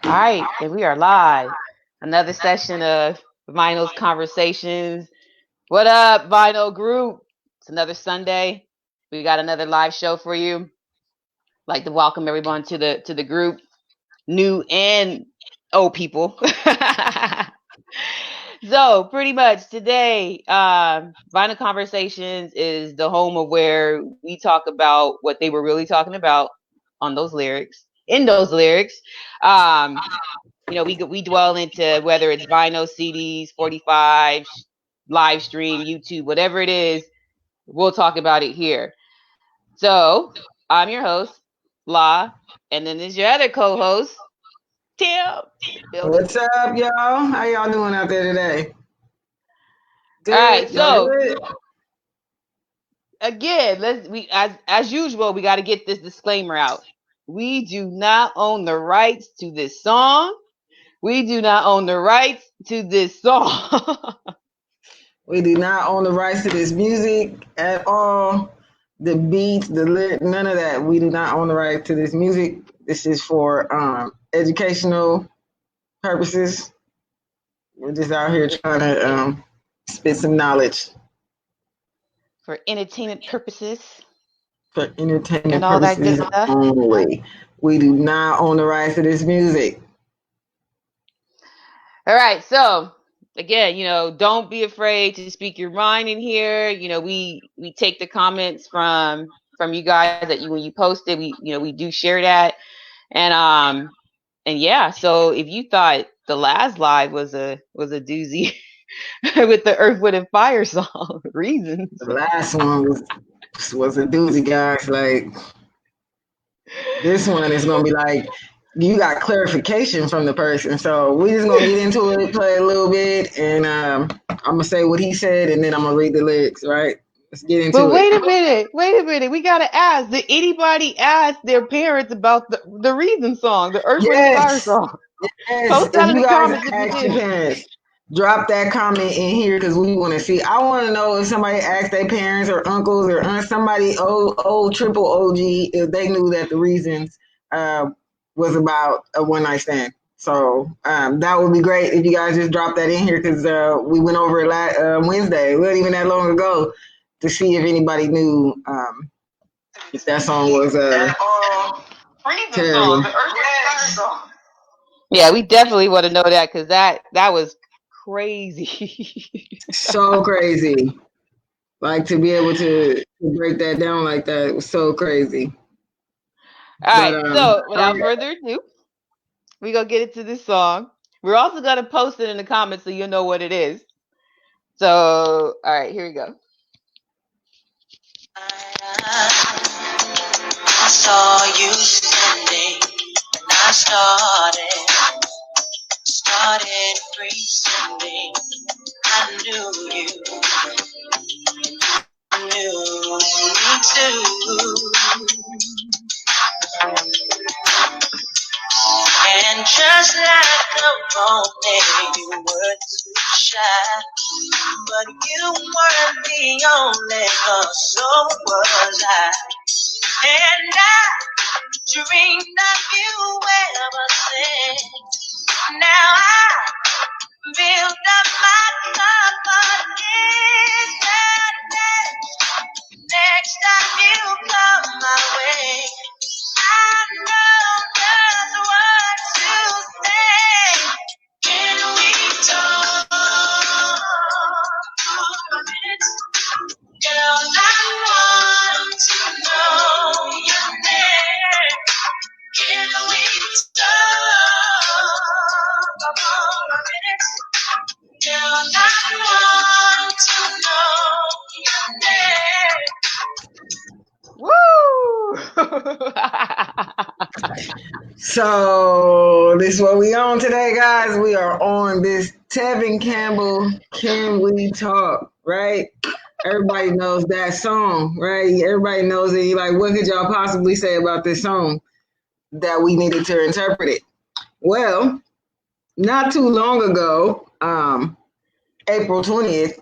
All right, and we are live. Another session of Vinyl's Conversations. What up, Vinyl Group? It's another Sunday. We got another live show for you. Like to welcome everyone to the group, new and old people. So pretty much today, Vinyl Conversations is the home of where we talk about what they were really talking about on those lyrics. In those lyrics, um, we dwell into whether it's vinyl, CDs, 45, live stream, YouTube, whatever it is, we'll talk about it here. So I'm your host, La, and then there's your other co-host, Tim, in the building. What's up, y'all? How y'all doing out there today? All right, Good? Y'all so good? again, let's we as usual, we got to get this disclaimer out. We do not own the rights to this song. We do not own the rights to this song. We do not own the rights to this music at all. The beats, the lyric, none of that. We do not own the right to this music. This is for educational purposes. We're just out here trying to spit some knowledge For entertainment purposes for entertainment and all that good purposes stuff. only. We do not own the rights to this music. All right, so again, don't be afraid to speak your mind in here. We take the comments from you guys that you when you post it, we do share that. And yeah, so if you thought the last live was a doozy with the Earth, Wind, and Fire song, Reasons. The last one was a doozy, guys. Like this one is gonna be like you got clarification from the person. So we just gonna get into it, play a little bit, and I'm gonna say what he said, and then I'm gonna read the lyrics. Right? Let's get But into it. wait a minute. We gotta ask. Did anybody ask their parents about the Reason song, the Earth, Wind, and Fire Yes, song? yes. Post If that in you the guys comments if you ask your did. parents, drop that comment in here because we want to see. I want to know if somebody asked their parents or uncles or somebody old triple OG if they knew that the reasons uh, was about a one night stand. So that would be great if you guys just drop that in here because we went over it Wednesday. It wasn't even that long ago to see if anybody knew if that song was Reason song, terrible. the Earth, Wind, and Fire song. Yeah, we definitely want to know that because that was crazy. So crazy. Like to be able to break that down like that was so crazy. All But right, so all without right. further ado, we gonna get into this song. We're also gonna post it in the comments so you'll know what it is. So, all right, here we go. I saw you standing, and I started pretending I knew you, knew me too. And just like a moment, you were too shy. But you weren't the only one, so was I. And I dreamed of you ever since. Now I build up my confidence that next time you come my way, I know just what to say. Can we talk for a minute? Girl, I want to know your name. Can we talk for a minute? Girl, I want to know your name. Woo! So this is what we on today, guys. We are on this Tevin Campbell. Can we talk? Right? Everybody knows that song, right? Everybody knows it. You're like, what could y'all possibly say about this song that we needed to interpret it? Well, not too long ago, April 20th,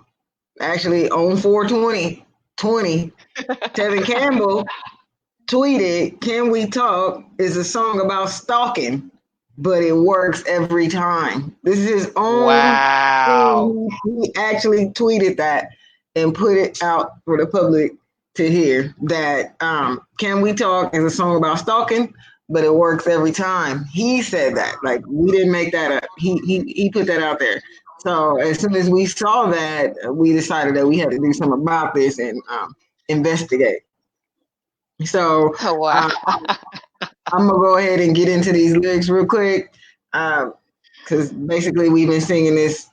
actually on 4/20/20, Tevin Campbell tweeted, "Can we talk?" is a song about stalking. but it works every time. This is his own Wow. thing. He actually tweeted that and put it out for the public to hear that Can We Talk is a song about stalking, but it works every time. He said that. Like, we didn't make that up. He put that out there. So as soon as we saw that, we decided that we had to do something about this and investigate. So Wow. um, I'm gonna go ahead and get into these lyrics real quick, because basically we've been singing this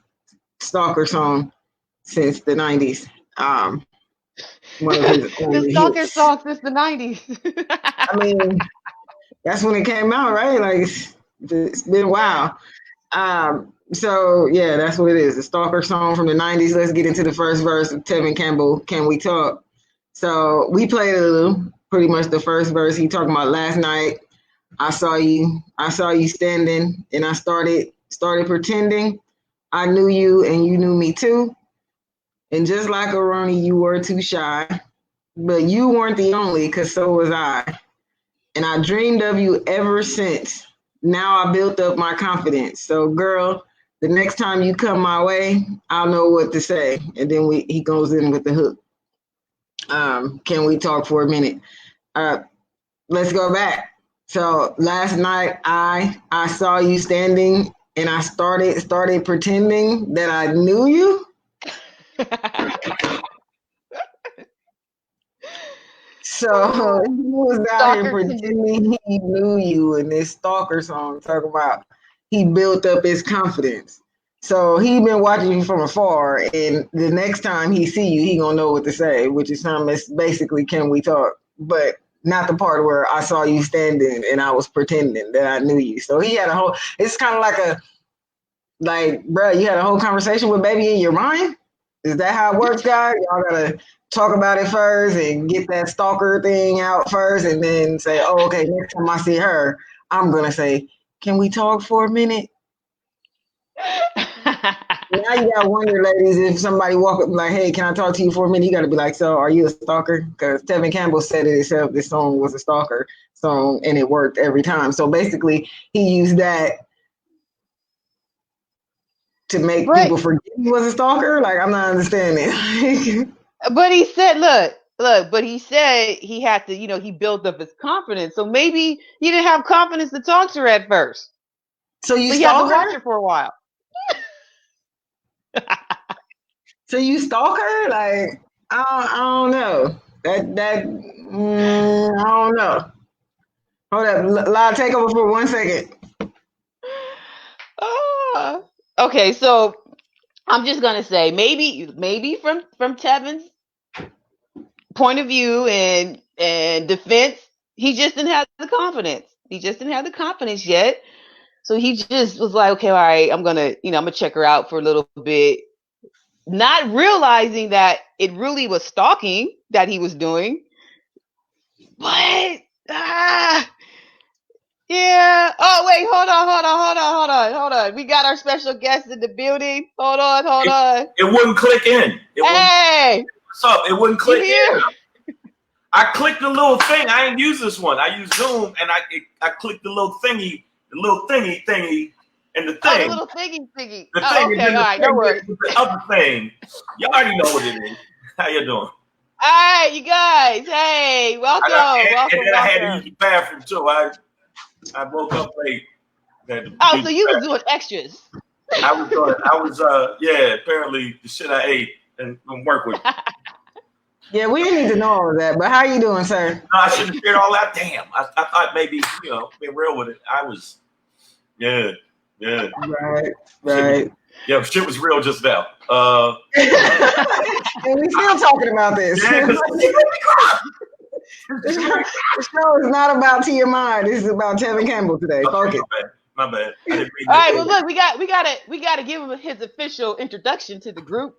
stalker song since the '90s. Um, one of his The only stalker hits. song since the 90s. I mean, that's when it came out, right? Like it's been a while. So yeah, that's what it is. The stalker song from the '90s. Let's get into the first verse of Tevin Campbell. Can we talk? So we played a little. Pretty much the first verse. He talking about last night. I saw you standing, and I started pretending I knew you and you knew me too. And just like a Ronnie, you were too shy. But you weren't the only, cause so was I. And I dreamed of you ever since. Now I built up my confidence. So girl, the next time you come my way, I'll know what to say. And then he goes in with the hook. Can we talk for a minute? Uh, let's go back. So last night I saw you standing and I started pretending that I knew you. So he was out here Stalker can be. pretending he knew you in this stalker song talking about he built up his confidence. So he been watching you from afar, and the next time he see you, he gonna know what to say, which is something basically can we talk, but not the part where I saw you standing and I was pretending that I knew you. So he had a whole. It's kind of like bro, you had a whole conversation with baby in your mind. Is that how it works, guys? Y'all gotta talk about it first and get that stalker thing out first, and then say, "Oh, okay, next time I see her, I'm gonna say, can we talk for a minute?" Now you gotta wonder, ladies, if somebody walk up like, "Hey, can I talk to you for a minute?" You gotta be like, "So, are you a stalker?" Because Tevin Campbell said it himself. This song was a stalker song, and it worked every time. So basically, he used that to make but people forget he was a stalker. Like, I'm not understanding. but he said, look, but he said he had to, he built up his confidence. So maybe he didn't have confidence to talk to her at first. So you So he had to stalk watch her? her for a while. So you stalk her? Like, I don't know. I don't know. Hold up, La, take over for 1 second. Ah. Okay, so I'm just gonna say maybe from Tevin's point of view and defense, he just didn't have the confidence. He just didn't have the confidence yet. So he just was like, okay, all right, I'm gonna check her out for a little bit, not realizing that it really was stalking that he was doing. But yeah. Oh wait, hold on. We got our special guest in the building. Hold on, hold It, on. it wouldn't click in. It wouldn't. Hey, What's up? It wouldn't you click in. here? I clicked the little thing. I didn't use this one. I used Zoom, and I clicked the little thingy, and the Oh, the thing, little thingy. the Oh, thing, and okay, then all the right, no thing worries. with the other thing. You already know what it is. How you doing? All right, you guys. Hey, And then I had to use welcome. the bathroom too. I woke up late. Had to Oh, use so the you was bathroom. doing extras. Yeah. Apparently the shit I ate and work with. Yeah, we didn't need to know all of that. But how you doing, sir? No, I shouldn't have shared all that. Damn. I thought maybe, being real with it. Yeah, yeah. Right, Shit was, right. shit was real just now. And we still talking about this. Yeah, because The show is not about TMI. This is about Tevin Campbell today. okay, Focus. my bad. I didn't mean All that. right, well look, we gotta give him his official introduction to the group.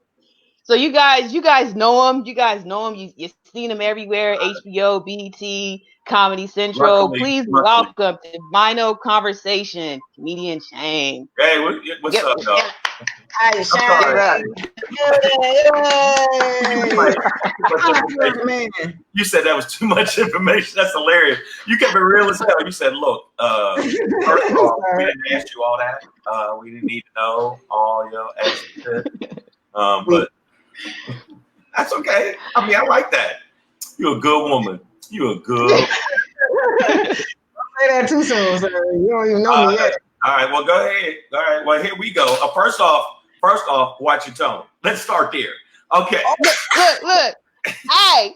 So you guys know him. You seen him everywhere. HBO, BET, Comedy Central. Please Luckily. welcome to Vino Conversation, comedian Shang. Hey, what's Get, up, y'all? Hey, I'm Shang. sorry. Man. You said that was too much information. That's hilarious. You kept it real as hell. You said, look, first of all, we didn't ask you all that. We didn't need to know all your extra shit. But that's okay. I mean, I like that. You're a good woman. You're a good. Don't say that too soon, sir. You don't even know me yet. All right. Well, go ahead. All right. Well, here we go. First off, watch your tone. Let's start there. Okay. Look. Hey,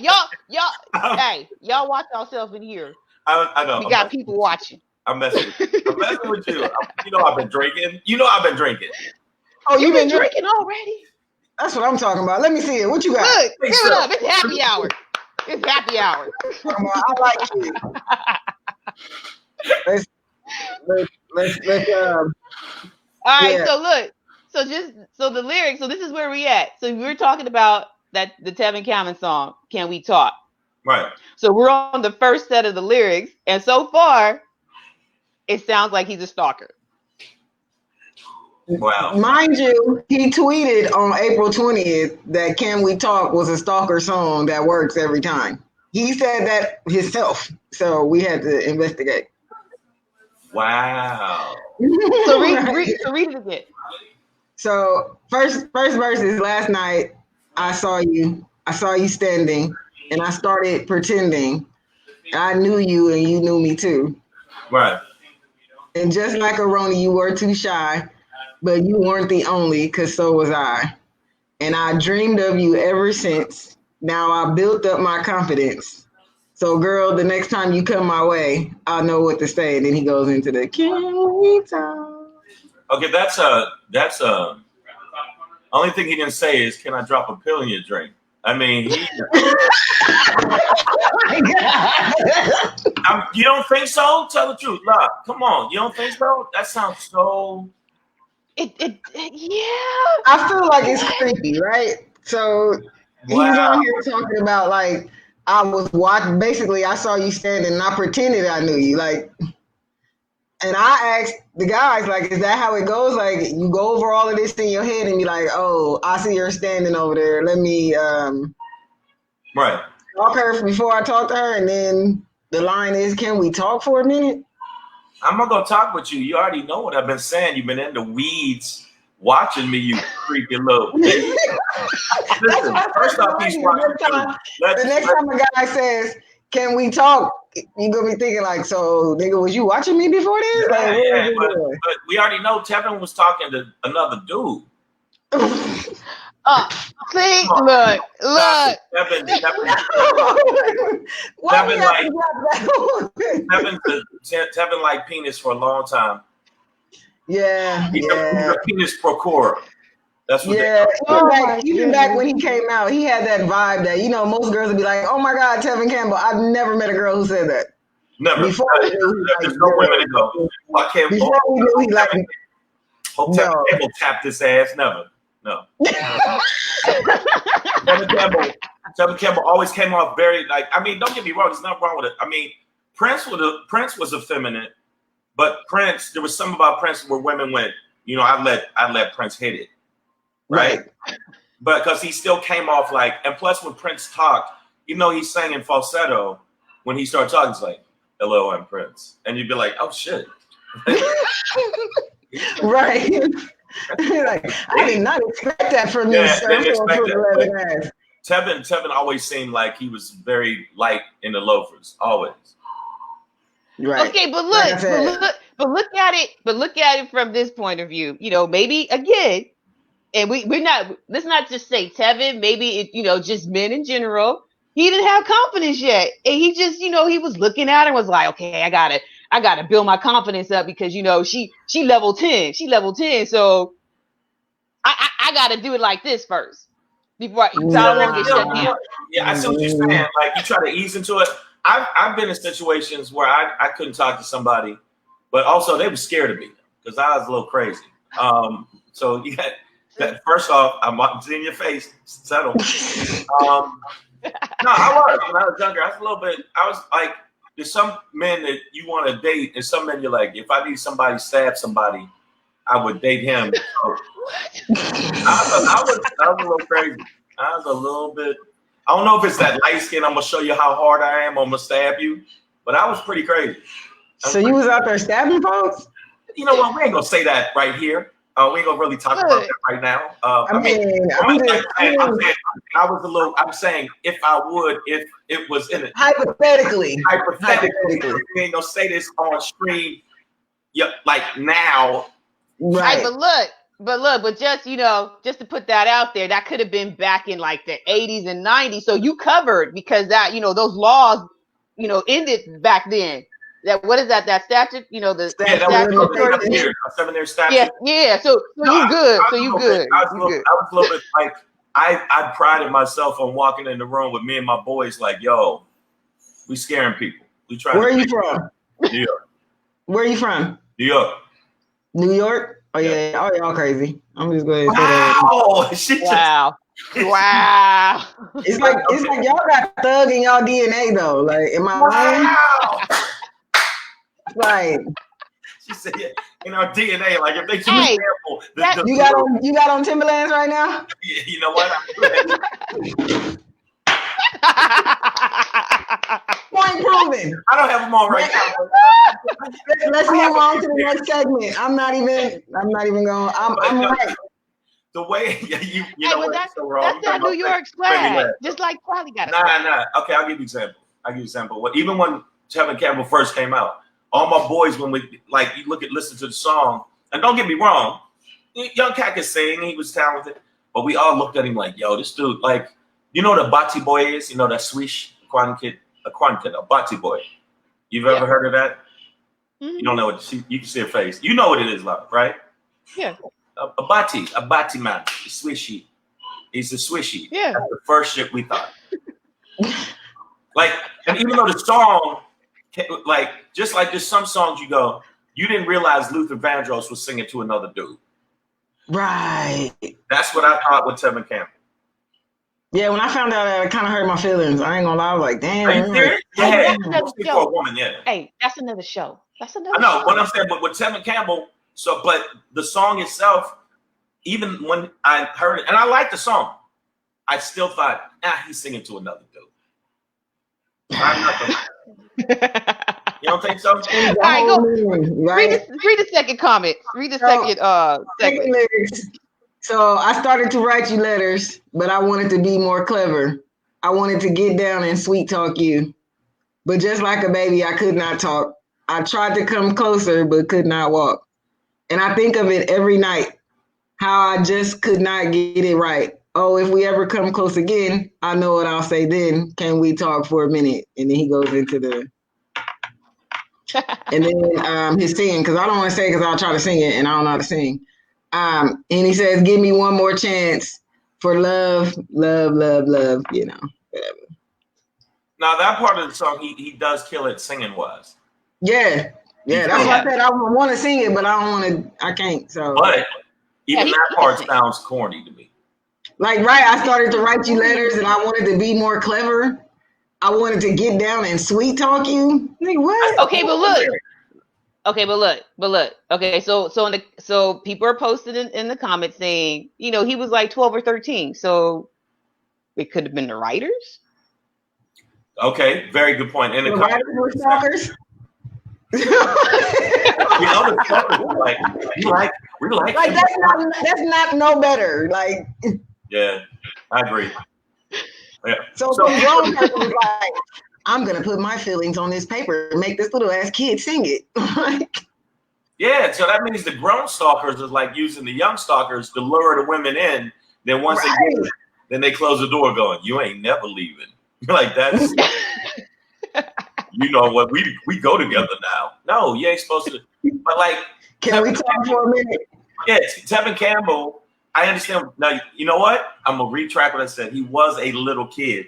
y'all watch yourself in here. I know. We got people watching. I'm messing with you. I'm messing with you. You know I've been drinking. Oh, You've been drinking already? That's what I'm talking about. Let me see it. What you got? Look, give it up. It's happy hour. It's happy hour. I like it. Let's All right, so look. So the lyrics, so this is where we at. So we're talking about the Tevin Cameron song, Can We Talk? Right. So we're on the first set of the lyrics, and so far, it sounds like he's a stalker. Wow. Mind you, he tweeted on April 20th that Can We Talk was a stalker song that works every time. He said that himself, so we had to investigate. Wow. So read it again. So first verse is last night I saw you standing and I started pretending I knew you and you knew me too. Right. And just like a Roni, you were too shy, but you weren't the only, because so was I. And I dreamed of you ever since. Now I built up my confidence. So girl, the next time you come my way, I'll know what to say. And then he goes into the Can We Talk? Okay, that's only thing he didn't say is, can I drop a pill in your drink? I mean, you don't think so? Tell the truth. Nah, come on. You don't think so? That sounds so. Yeah. I feel like it's creepy, right? So he's on here talking about like I was watching. Basically, I saw you standing, and I pretended I knew you, like. And I asked the guys, like, is that how it goes? Like, you go over all of this in your head and be like, oh, I see her standing over there. Let me right. talk her before I talk to her. And then the line is, can we talk for a minute? I'm not going to talk with you. You already know what I've been saying. You've been in the weeds watching me, you creepy little bitch. Listen, first off, he's watching the next time a guy says, can we talk? You're going to be thinking like, so, nigga, was you watching me before this? Yeah, but we already know Tevin was talking to another dude. See, look. Tevin liked penis for a long time. Yeah. He's a penis procurer. That's what even back when he came out, he had that vibe that, most girls would be like, oh my God, Tevin Campbell. I've never met a girl who said that. Never. Before there's no women to go. I can't. Before we knew he like. Hope Tevin Campbell tapped this ass. Never. No. Tevin Campbell always came off very like. I mean, don't get me wrong. There's nothing wrong with it. I mean, Prince was effeminate, but there was something about Prince where women went. I let Prince hit it. Right. But because he still came off like, and plus when Prince talked, he sang in falsetto, when he started talking, it's like, hello, I'm Prince. And you'd be like, oh shit. Right. Like, I did not expect that from you, sir. Tevin always seemed like he was very light in the loafers, always. Right. Okay, but look at it from this point of view. Maybe again, and let's not just say Tevin, maybe just men in general. He didn't have confidence yet. And he just, he was looking at her and was like, okay, I gotta build my confidence up because she level 10. She level 10. So I gotta do it like this first. Before I don't want to get shut down. Yeah, I see what you're saying. Like you try to ease into it. I've been in situations where I couldn't talk to somebody, but also they were scared of me because I was a little crazy. So you got that. First off, I'm seeing your face. Settle. No, I was when I was younger. I was like, there's some men that you want to date, and some men you're like, if I need somebody to stab somebody, I would date him. So I was a little crazy. I was a little bit. I don't know if it's that light skin. I'm gonna show you how hard I am. I'm gonna stab you. But I was pretty crazy. So you was out there stabbing folks? You know what? We ain't gonna say that right here. We ain't gonna really talk about that right now. I'm saying if I would, if it was in it. Hypothetically. We ain't gonna say this on stream. Yeah, like now. Right. But just, just to put that out there, that could have been back in like the 80s and 90s. So you covered because that, those laws, ended back then. What is that? That statute? The statute. A 7-year statute. Yeah. So you good. I was a little bit like I prided myself on walking in the room with me and my boys. Like, yo, we scaring people. We trying. Where are you from? New York. Where are you from? New York. New York? Oh yeah. Oh, y'all crazy. I'm just going to say that. Wow. It's like y'all got thug in y'all DNA though. Like, am I lying? Like, she said, yeah, in our DNA. Like, if they too careful, you got on Timberlands right now? Yeah, you know what? Point proven. I don't have them on right now. Let's move on to the next segment. I'm not even going. I'm right. The way you know what? That's so wrong. That's that New York swag. Just like Charlie got it. Nah. Okay, I'll give you an example. Even when Tevin Campbell first came out, all my boys, when we listen to the song, and don't get me wrong, young cat could sing, he was talented, but we all looked at him like, yo, this dude, like, you know what a Bati boy is? You know that swish, a Bati boy. You've ever heard of that? Mm-hmm. You don't know what you can see her face. You know what it is, like, right? Yeah. A Bati man, a swishy. He's a swishy. Yeah. That's the first shit we thought. Like, and even though the song, like, just like there's some songs you didn't realize Luther Vandross was singing to another dude. Right. That's what I thought with Tevin Campbell. Yeah, when I found out, it kind of hurt my feelings. I ain't gonna lie. I was like, damn. Are you serious? Hey, that's another show. For a woman, yeah. Hey, that's another show. I know what I'm saying, but with Tevin Campbell, but the song itself, even when I heard it, and I liked the song, I still thought, he's singing to another dude. I'm not the You don't think so? All right, go. Read the second comment. Read the second segment. Lyrics. So I started to write you letters, but I wanted to be more clever. I wanted to get down and sweet talk you. But just like a baby, I could not talk. I tried to come closer, but could not walk. And I think of it every night, how I just could not get it right. Oh, if we ever come close again, I know what I'll say then. Can we talk for a minute? And then he goes into the... and then his singing, because I don't want to say because I'll try to sing it and I don't know how to sing. And he says, give me one more chance for love, whatever. Now that part of the song, he does kill it singing wise. Yeah. That's why I said I want to sing it, but I don't want to, I can't. So, but even that part sounds corny to me. Like, right, I started to write you letters and I wanted to be more clever. I wanted to get down and sweet talk you. Like, what? Okay, but look. Okay, so people are posted in the comments saying, he was like 12 or 13. So it could have been the writers. Okay, very good point. In the writers were stalkers. The stalkers were like, we like that's not no better. Like, yeah, I agree. Yeah. So the grown person was like, I'm gonna put my feelings on this paper and make this little ass kid sing it. Yeah, so that means the grown stalkers is like using the young stalkers to lure the women in. Then once they get it, then they close the door going, you ain't never leaving. Like that's you know what, we go together now. No, you ain't supposed to. But like, can we talk for a minute? Yeah, Tevin Campbell, I understand. Now, you know what? I'm going to retract what I said. He was a little kid,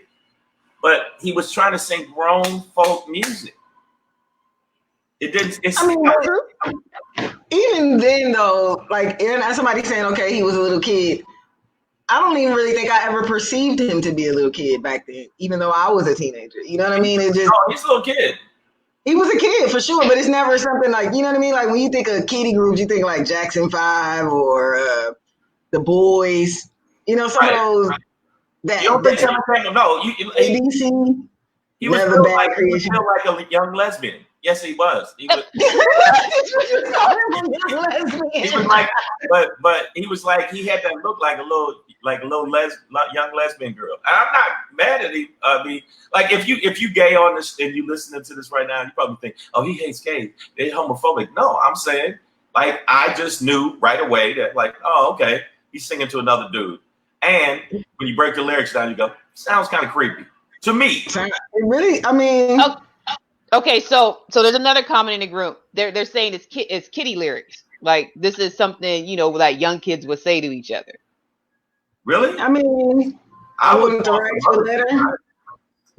but he was trying to sing grown folk music. It didn't. Even then, though, like, somebody saying, okay, he was a little kid. I don't even really think I ever perceived him to be a little kid back then, even though I was a teenager. You know what I mean? It just. No, he's a little kid. He was a kid for sure, but it's never something like, you know what I mean? Like when you think of kiddie groups, you think like Jackson 5 or the Boys. You know, some of Right. those You don't think that Tevin Campbell? No, ABC, he was never still bad like creation. a young lesbian. Yes, he was. He was. He was like, but he was like, he had that look like a little young lesbian girl. And I'm not mad at him. I mean, like if you gay on this and you listening to this right now, you probably think, oh, he hates gays, they're homophobic. No, I'm saying, like, I just knew right away that, like, oh, okay, he's singing to another dude. And when you break the lyrics down, you go, sounds kind of creepy to me. It really, I mean. Okay, so there's another comment in the group. They're saying it's kitty lyrics. Like this is something, you know, like young kids would say to each other. Really? I mean, I wanted to write you a letter.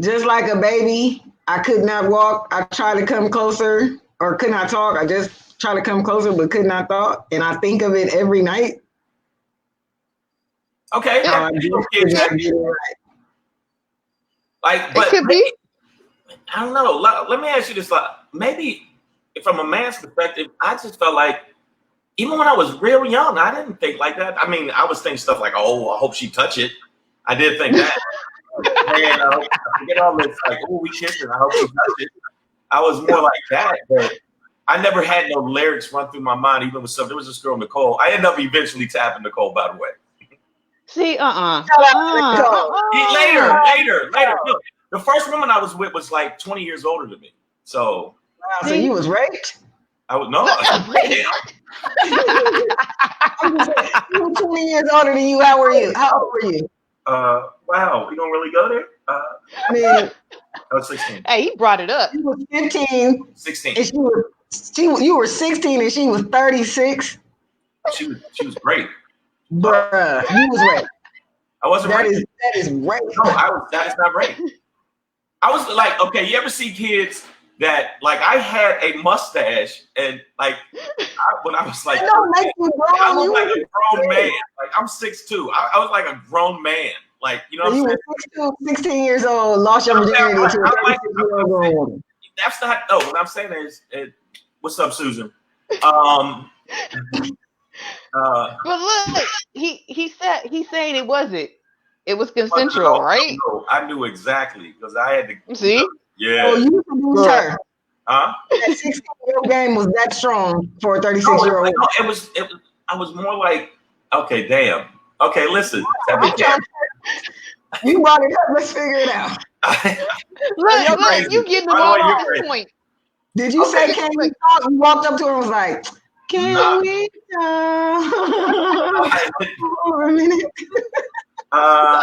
Just like a baby, I could not walk. I tried to come closer, or could not talk. I just tried to come closer, but could not talk. And I think of it every night. Okay. I just could not get it right. Like, but it could be. I don't know. Let me ask you this. Like, maybe from a man's perspective, I just felt like, even when I was real young, I didn't think like that. I mean, I was thinking stuff like, oh, I hope she touch it. I did think that. And I forget all this, like, oh, we kissing. I hope she touch it. I was more like that, but I never had no lyrics run through my mind, even with stuff. There was this girl, Nicole. I ended up eventually tapping Nicole, by the way. See, Later. Look, the first woman I was with was like 20 years older than me. So, wow, so you was raped? I was no. You were 20 years older than you. How were you? How old were you? Wow, we don't really go there. I mean, I was 16. Hey, he brought it up. you was 15. 16. And you were 16 and she was 36. She was great. Bruh, you was raped. I wasn't That raped. is rape. No, that is not rape. I was like, okay, you ever see kids that, like, I had a mustache and like when I was like, don't make you grown. I was like a grown man. Like, I'm 6'2". I was like a grown man. Like, you know You what were 16 years old, lost your virginity to a 36-year-old woman. That's not, no, what I'm saying is, what's up, Susan? But look, he's saying it wasn't. It was consensual, right? No, I knew exactly because I had to. See? Yeah. Oh, you seduced her. Huh? That 16-year-old game was that strong for a 36-year-old. No, it was. I was more like, okay, damn. Okay, listen. You brought it up. Let's figure it out. Look, you getting them all off this point. Did you say, can we talk? You walked up to her and was like, can we talk for a minute? No.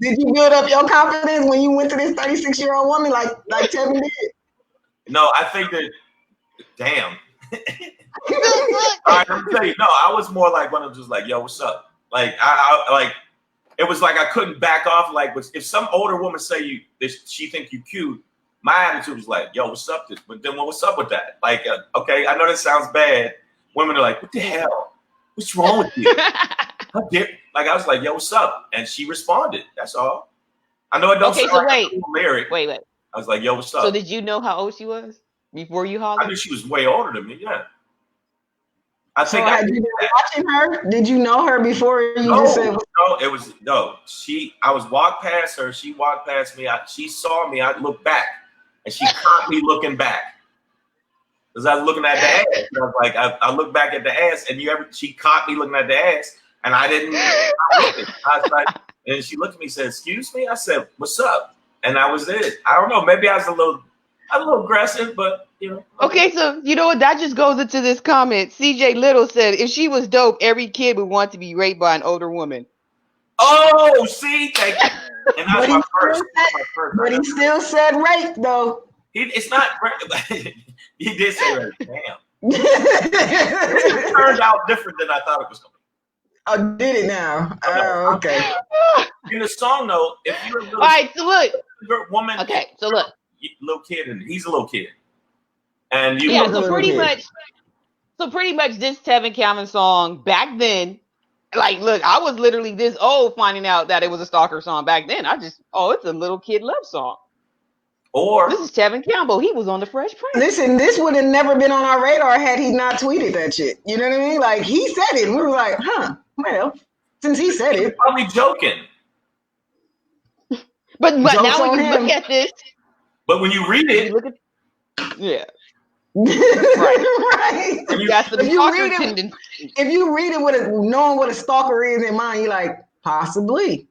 Did you build up your confidence when you went to this 36-year-old woman like Tevin did? No, I think that, damn. All right, let me tell you. No, I was more like one of just like, yo, what's up? Like, I like, it was like I couldn't back off. Like, if some older woman say she think you cute, my attitude was like, yo, what's up? But then what's up with that? Like, okay, I know that sounds bad. Women are like, what the hell? What's wrong with you? Like, I was like, yo, what's up? And she responded. That's all. I know it don't sound like a cool lyric. Wait. I was like, yo, what's up? So did you know how old she was before you hollered? I knew she was way older than me, yeah. I So think had you been watching her? Did you know her before you just said? I was walked past her. She walked past me. She saw me. I looked back, and she caught me looking back because I was looking at the ass. I was like, I looked back at the ass, and she caught me looking at the ass, and I didn't. I was like, and she looked at me and said, "Excuse me." I said, "What's up?" And that was it. I don't know. Maybe I was a little aggressive, but you know. Okay, so you know what? That just goes into this comment. CJ Little said, if she was dope, every kid would want to be raped by an older woman. Oh, see, thank you. And that's my first. But he still said rape, though. It's not rape. He did say rape. Damn. It turned out different than I thought it was going to be. Oh, did it now? Oh, okay. In the song, though, if you're a little, all right, so look, woman, okay, so look, little kid, and he's a little kid, and you, yeah, so pretty much, this Tevin Cameron song back then, like, look, I was literally this old finding out that it was a stalker song back then. It's a little kid love song. Or This is Tevin Campbell. He was on the Fresh Prince. Listen, this would have never been on our radar had he not tweeted that shit. You know what I mean? Like he said it, and we were like, huh? Well, since he said he's it, probably joking. But Joke's now when on you him. look at this, But when you read when you it, look at yeah, right? when you you, got some If you stalker read it, tendencies. if you read it with knowing what a stalker is in mind, you're like, possibly,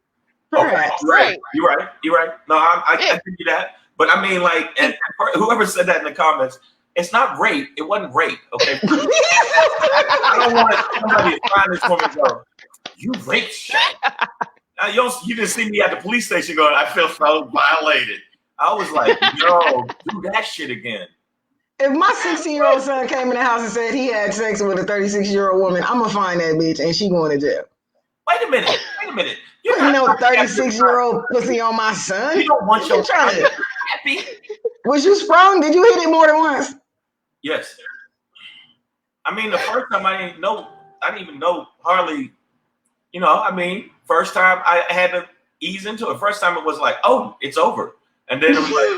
okay, perhaps. Right. you're right. No, I give you that. But I mean, like, and whoever said that in the comments, it's not rape. It wasn't rape. Okay. I don't want somebody to find this woman and go, you raped Shang. You didn't see me at the police station going, I feel so violated. I was like, yo, do that shit again. If my 16-year-old son came in the house and said he had sex with a 36-year-old woman, I'm gonna find that bitch and she going to jail. Wait a minute. You're Putting no not 36-year-old pussy on my son. You don't want your trying to. happy. Was you sprung? Did you hit it more than once? Yes. I mean, the first time I didn't even know hardly, first time I had to ease into it. First time it was like, oh, it's over. And then it was like,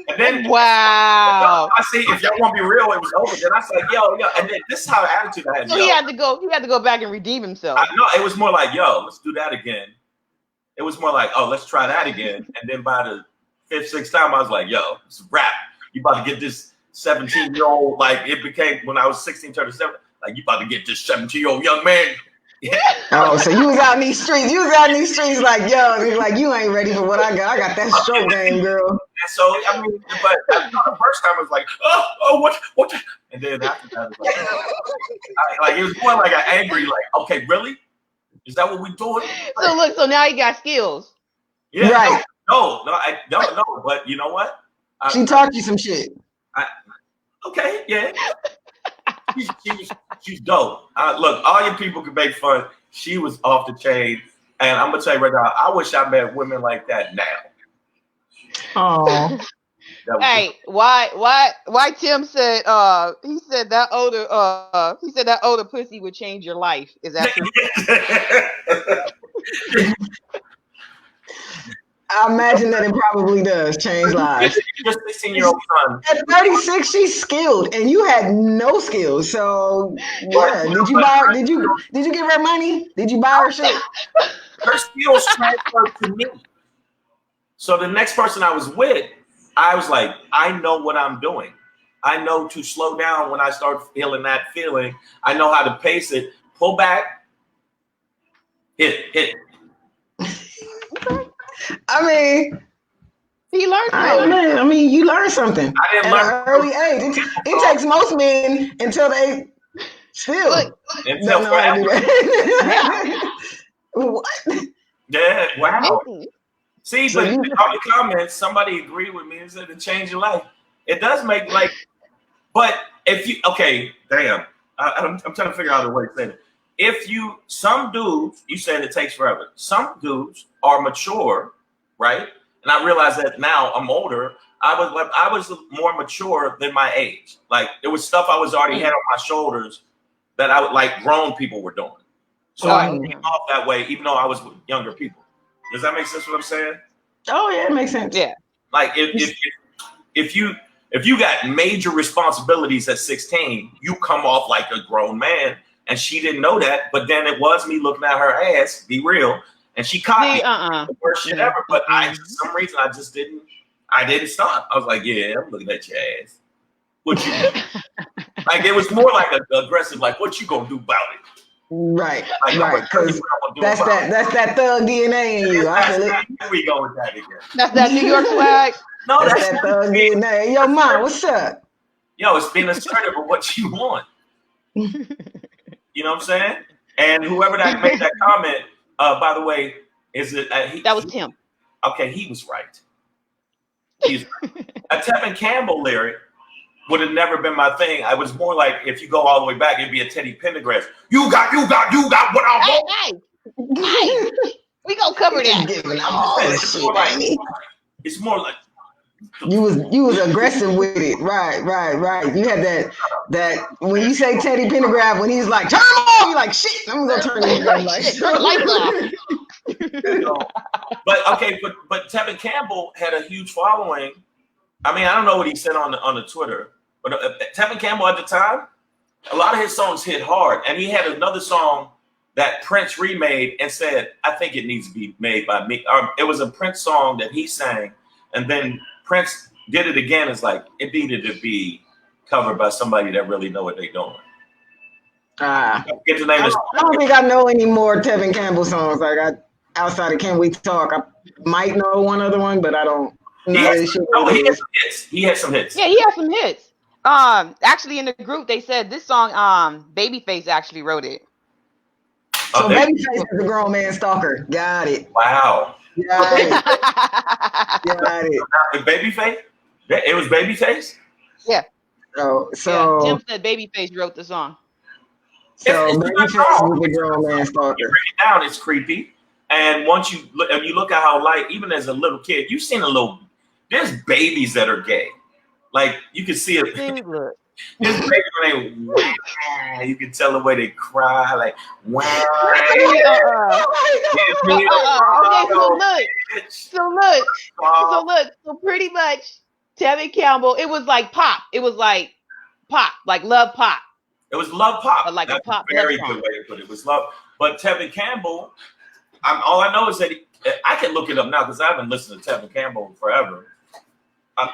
and then Wow. I see if y'all want to be real, it was over. Then I was like, yo, and then this is how attitude I had. So he had to go back and redeem himself. No, it was more like, yo, let's do that again. It was more like, oh, let's try that again. And then by the fifth, sixth time, I was like, yo, it's a wrap. You about to get this 17-year-old, like it became when I was 16, 37, like you about to get this 17-year-old young man. Oh, so you was out in these streets. You was out in these streets like, yo, like you ain't ready for what I got. I got that stroke game, girl. And so, I mean, but the first time it was like, oh, what? And then after that, it was like it was more like an angry, like, okay, really? Is that what we doing? So look, so now he got skills. Yeah, right. No, I don't know. But you know what? She taught you some shit. Okay, yeah. She's dope. Look, all you people can make fun. She was off the chain, and I'm gonna tell you right now. I wish I met women like that now. Oh, Hey, why Tim said he said that older pussy would change your life. Is that true? I imagine that it probably does change lives. Your 16-year-old son. At 36, she's skilled, and you had no skills. So yeah, did you buy? Did you give her money? Did you buy her shit? Her skills transferred to me. So the next person I was with, I was like, I know what I'm doing. I know to slow down when I start feeling that feeling. I know how to pace it. Pull back. Hit. I mean, He learned I mean, you learn something I didn't at learn an early age. It takes most men until they still Look, don't know how to do that. What? Yeah, wow. maybe. See, So but you- in all the comments, somebody agreed with me and said it changed your life. It does make but if you damn, I'm trying to figure out a way to say it. Some dudes, you said it takes forever. Some dudes are mature, right? And I realize that now I'm older. I was more mature than my age. Like there was stuff I was already had on my shoulders that I would like grown people were doing. So I came off that way, even though I was with younger people. Does that make sense? What I'm saying? Oh yeah, it makes sense. Yeah. Like if you got major responsibilities at 16, you come off like a grown man. And she didn't know that, but then it was me looking at her ass, be real, and she caught me the worst shit ever. But for some reason, I didn't stop. I was like, yeah, I'm looking at your ass. What you do? Like it was more like aggressive, like what you gonna do about it? Right, Like, right, because that's that thug DNA in you. I feel it. Here we go with that again. That's that New York swag. No, That's that thug DNA. Yo, mom, what's up? Yo, it's being assertive of what you want. You know what I'm saying? And whoever that made that comment, by the way, That was Tim. Okay, he was right. He's right. A Tevin Campbell lyric would have never been my thing. I was more like, if you go all the way back, it'd be a Teddy Pendergrass. You got what I want. Hey, we gonna cover that. It's more like You was aggressive with it. Right. You had that when you say Teddy Pendergrass, when he's like, turn him off, you're like, shit, I'm gonna turn him off. Like, Turn the lights off. But Tevin Campbell had a huge following I mean, I don't know what he said on the Twitter, but Tevin Campbell at the time, a lot of his songs hit hard, and he had another song that Prince remade and said, "I think it needs to be made by me." It was a Prince song that he sang, and then Prince did it again. It's like it needed to be covered by somebody that really know what they're doing. Get the name. I don't think I know any more Tevin Campbell songs. Like outside of "Can We Talk," I might know one other one, but I don't. He had some hits. He had some hits. Yeah, he had some hits. Actually, in the group, they said this song, Babyface actually wrote it. So Babyface is a grown man stalker. Got it. Wow. Got it. Got it. Babyface? It was Babyface? Yeah. So yeah, Tim said Babyface wrote the song. So Babyface is a grown man stalker. You break it down, it's creepy. And once you look at how, like, even as a little kid, you've seen there's babies that are gay. Like, you can see it. This baby, when you can tell the way they cry, like, wow. Okay, so look. So pretty much, Tevin Campbell, it was like pop. It was like pop, like love pop. It was love pop. But like That's a pop. Very good way to put it. It was love. But Tevin Campbell, all I know is that I can look it up now because I haven't listened to Tevin Campbell forever.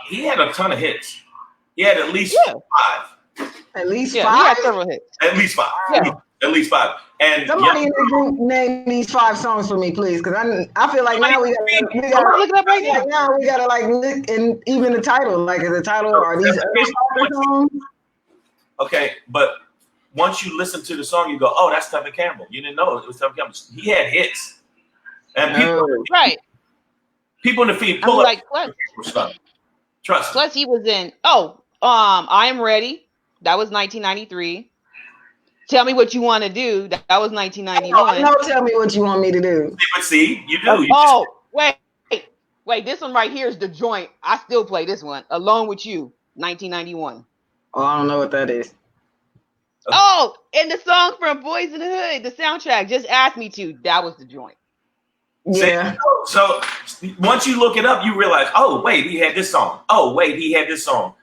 He had a ton of hits. He had at least 5. At least 5? He had several hits. At least 5. Yeah. At least 5. And somebody in the group name these 5 songs for me, please, because I feel like now we gotta look it up right now. Now we gotta like look, and even the title, like is the title are these other songs? Okay, but once you listen to the song, you go, "Oh, that's Tevin Campbell." You didn't know it was Tevin Campbell. He had hits, and people in the feed pull up stuff. Trust. Plus, he was in. I Am Ready. That was 1993. Tell Me What You Want to Do. That was 1991. No, tell me what you want me to do. But see, you do. Wait. This one right here is The Joint. I still play this one. Alone With You, 1991. Oh, I don't know what that is. Oh, and the song from Boys in the Hood, the soundtrack, Just Ask Me To. That was The Joint. Yeah. So once you look it up, you realize, oh wait, he had this song. Oh wait, he had this song.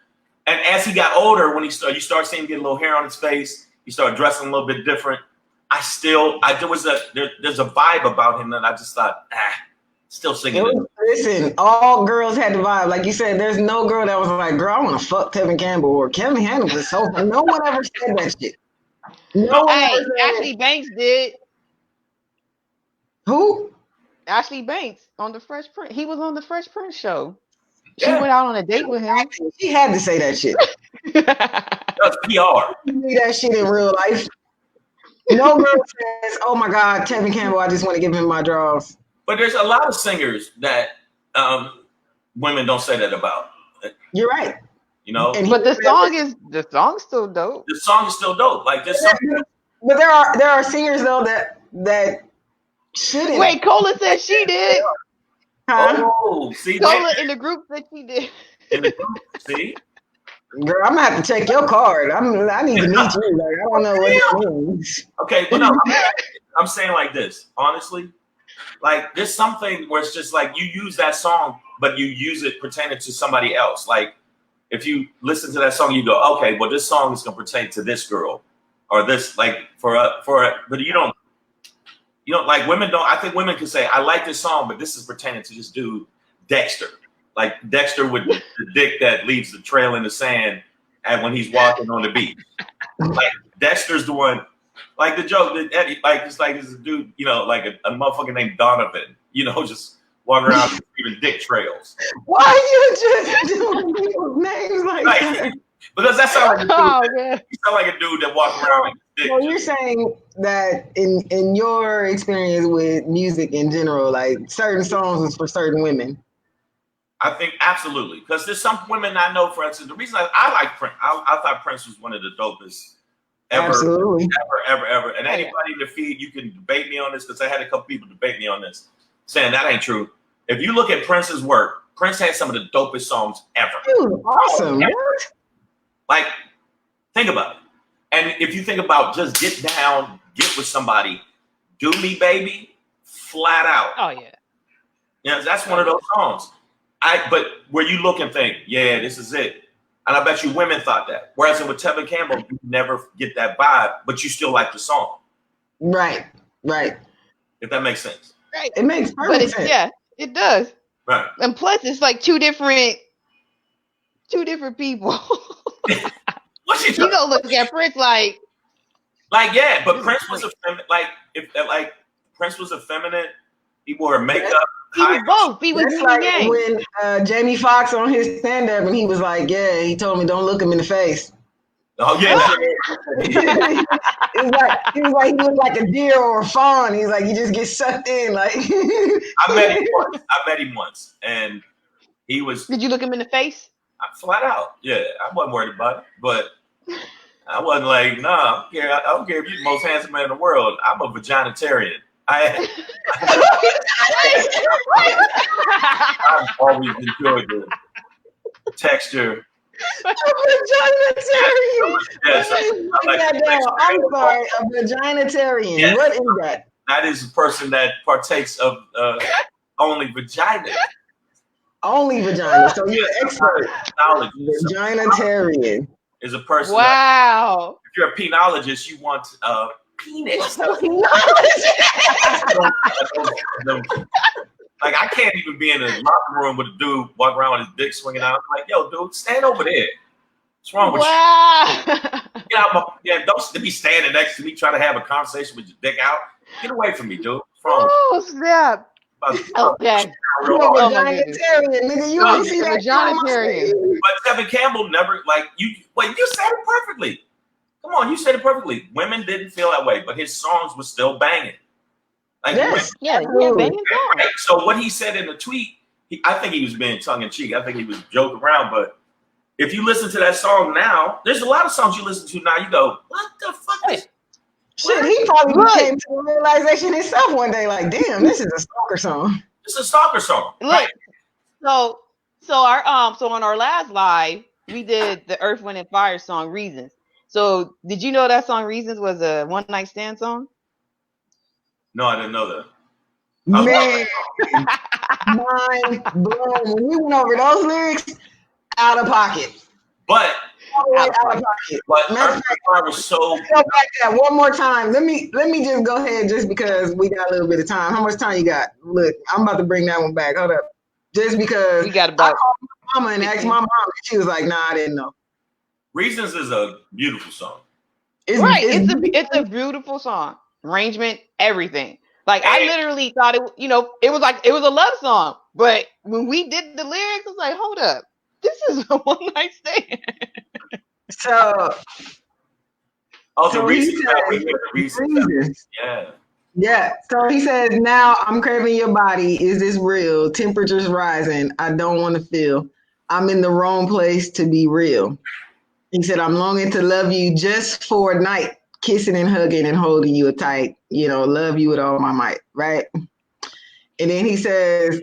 And as he got older, when you start seeing him get a little hair on his face, he started dressing a little bit different. There's a vibe about him that I just thought, still singing it. Listen, all girls had the vibe. Like you said, there's no girl that was like, girl, I want to fuck Tevin Campbell or Kevin Hannah was so. No one ever said that shit. No one ever said Ashley Banks did. Who? Ashley Banks on the Fresh Prince. He was on the Fresh Prince show. She went out on a date with him. She had to say that shit. That's PR. You need that shit in real life. No girl says, "Oh my God, Tevin Campbell, I just want to give him my draws." But there's a lot of singers that women don't say that about. You're right. You know, but the song's still dope. The song is still dope. Like this. But there are singers though that shouldn't. Wait, Cola said she did. Huh? Oh, see, Cola in the group said she did. In the group, see. Girl, I'm gonna have to check your card. I need to meet you. Like, I don't know what it means. Okay, but no, I'm saying like this, honestly. Like there's something where it's just like you use that song, but you use it pertaining to somebody else. Like if you listen to that song, you go, okay, well this song is gonna pertain to this girl, or this but you don't like women don't. I think women can say, I like this song, but this is pertaining to this dude, Dexter. Like Dexter with the dick that leaves the trail in the sand, and when he's walking on the beach, like Dexter's the one. Like the joke that Eddie, like it's a dude, like a motherfucker named Donovan, just walking around leaving dick trails. Why are you just doing people's names like that? Because that sounds like a dude. You sound like a dude that walks around like a dick. So you're saying that in your experience with music in general, like certain songs is for certain women. I think absolutely, because there's some women I know. For instance, the reason I like Prince, I thought Prince was one of the dopest ever. Absolutely. Ever. And anybody in the feed, you can debate me on this because I had a couple people debate me on this, saying that ain't true. If you look at Prince's work, Prince had some of the dopest songs ever. Dude, awesome. What? Like, think about it. And if you think about just get down, get with somebody, Do Me Baby, flat out. Oh yeah. Yeah, that's one of those songs. But where you look and think, yeah, this is it. And I bet you women thought that. Whereas with Tevin Campbell, you never get that vibe, but you still like the song. Right. If that makes sense. Right. It makes perfect sense. Yeah, it does. Right. And plus, it's like two different people. What's You gonna look at Prince like yeah, but Prince was effeminate. Like Prince was effeminate. He wore makeup. he was both. He was That's yin like yang. when Jamie Foxx on his stand-up and he was like, yeah, he told me don't look him in the face. Oh yeah. He was like a deer or a fawn. He's like, you just get sucked in. Like I met him once, and he was. Did you look him in the face? Flat out, yeah. I wasn't worried about it, but I wasn't like, nah. I don't care if you're the most handsome man in the world. I'm a vaginitarian. I've always enjoyed the texture. Yes, I'm sorry, a vaginitarian. Yes. What is that? That is a person that partakes of only vagina. Only vagina. So you're an expert. Vaginitarian is a person. Wow. If you're a penologist, you want penis. Like I can't even be in a locker room with a dude walking around with his dick swinging out. I'm like, yo, dude, stand over there. What's wrong with you? Get out don't be standing next to me trying to have a conversation with your dick out. Get away from me, dude. What's wrong with you? Snap. Okay. You're a vaginitarian, nigga. You don't see that vaginitarian. But Tevin Campbell never you said it perfectly. Come on, you said it perfectly. Women didn't feel that way, but his songs were still banging. Like yes. Banging. So what he said in the tweet, I think he was being tongue in cheek. I think he was joking around. But if you listen to that song now, there's a lot of songs you listen to now. You go, what the fuck is? Shit, he probably came to a realization himself one day, like, damn, this is a stalker song. It's a stalker song. Look, right? So on our last live, we did the Earth, Wind, and Fire song "Reasons." So did you know that song "Reasons" was a one night stand song? No, I didn't know that. Man, mind blown. When we went over those lyrics, out of pocket. But out of pocket. But Earth and Fire was so. Go back to that one more time. Let me just go ahead, just because we got a little bit of time. How much time you got? Look, I'm about to bring that one back. Hold up. Just because we got about. I called my mama and asked my mom, and she was like, "Nah, I didn't know." Reasons is a beautiful song. It's a beautiful song. Arrangement, everything. Like I literally thought it was a love song. But when we did the lyrics, I was like, hold up. This is a one night stand. Reasons. Yeah. Yeah. So he says, now I'm craving your body. Is this real? Temperatures rising. I don't want to feel. I'm in the wrong place to be real. He said, I'm longing to love you just for a night, kissing and hugging and holding you tight. Love you with all my might, right? And then he says,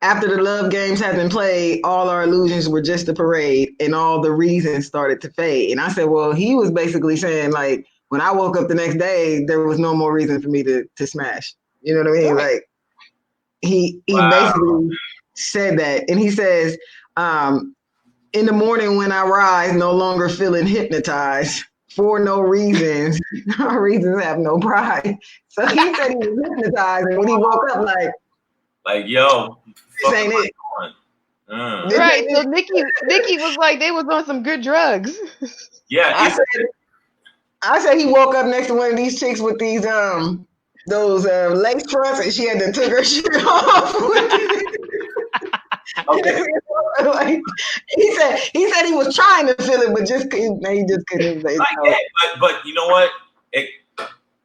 after the love games had been played, all our illusions were just a parade and all the reasons started to fade. And I said, well, he was basically saying, like, when I woke up the next day, there was no more reason for me to smash. You know what I mean? Right. Like, he basically said that. And he says, in the morning when I rise, no longer feeling hypnotized for no reasons. Our reasons have no pride. So he said he was hypnotized, and when he woke up, like yo, this ain't it. Right. So Nikki was like, they was on some good drugs. Yeah. I said he woke up next to one of these chicks with these those lace fronts, and she had to took her shit off. Okay. Like, he said he was trying to feel it, but he just couldn't. But you know what? It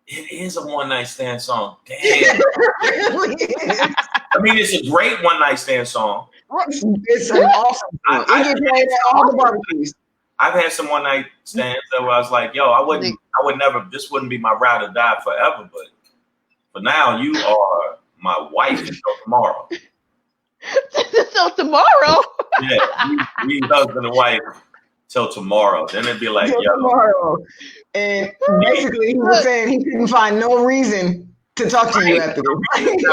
is a one night stand song. Damn. I mean, it's a great one night stand song. It's an awesome song. It gets played at all the barbecues. I've had some one night stands that I was like, yo, I would never. This wouldn't be my ride or die forever, but for now, you are my wife until tomorrow. Till tomorrow. Yeah, we husband and wife till tomorrow. Then it'd be like, yo, tomorrow. And basically, he was saying he couldn't find no reason to talk to you after this.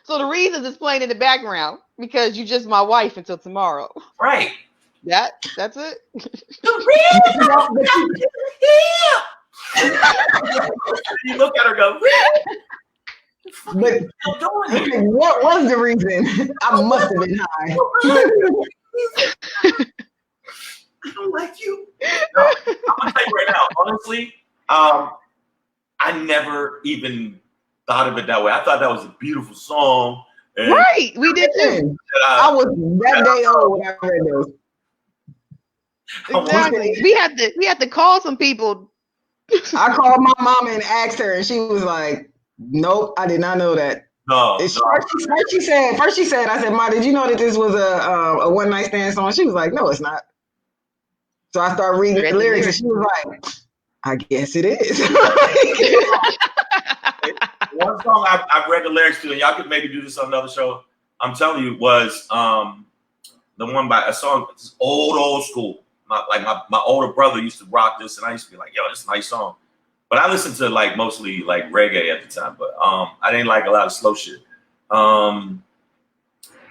So the reasons is playing in the background because you just my wife until tomorrow. Right. That's it. You look at her, go. But what was the reason? I must have been high. I don't like you. No, I'm gonna tell you right now. Honestly, I never even thought of it that way. I thought that was a beautiful song. And Right, we did too. I was that day old when I read those. Exactly. We had to call some people. I called my mama and asked her, and she was like, "Nope, I did not know that." No. First she said, I said, "Ma, did you know that this was a one night stand song?" She was like, "No, it's not." So I started reading the lyrics, and she was like, "I guess it is." One song I've read the lyrics to, and y'all could maybe do this on another show. I'm telling you, was the one by a song. It's old school. My older brother used to rock this, and I used to be like, "Yo, this is a nice song." But I listened to like mostly like reggae at the time. But I didn't like a lot of slow shit.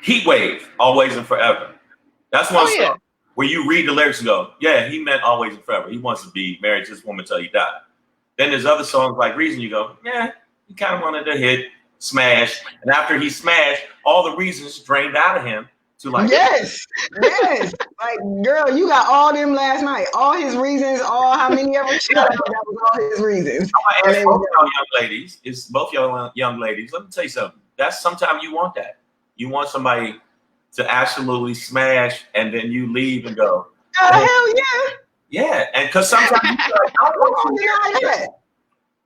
Heat Wave, Always and Forever. That's one song where you read the lyrics and go, "Yeah, he meant always and forever. He wants to be married to this woman till he died." Then there's other songs like Reason. You go, "Yeah, he kind of wanted to hit, smash," and after he smashed, all the reasons drained out of him. To like, yes, like, girl, you got all them last night, all his reasons, all how many ever shut up, that was all his reasons. I'm gonna ask both y'all young ladies, it's both y'all young ladies. Let me tell you something. That's sometimes you want that. You want somebody to absolutely smash, and then you leave and go, hell yeah, yeah, and because sometimes you feel like, I don't want to deny that.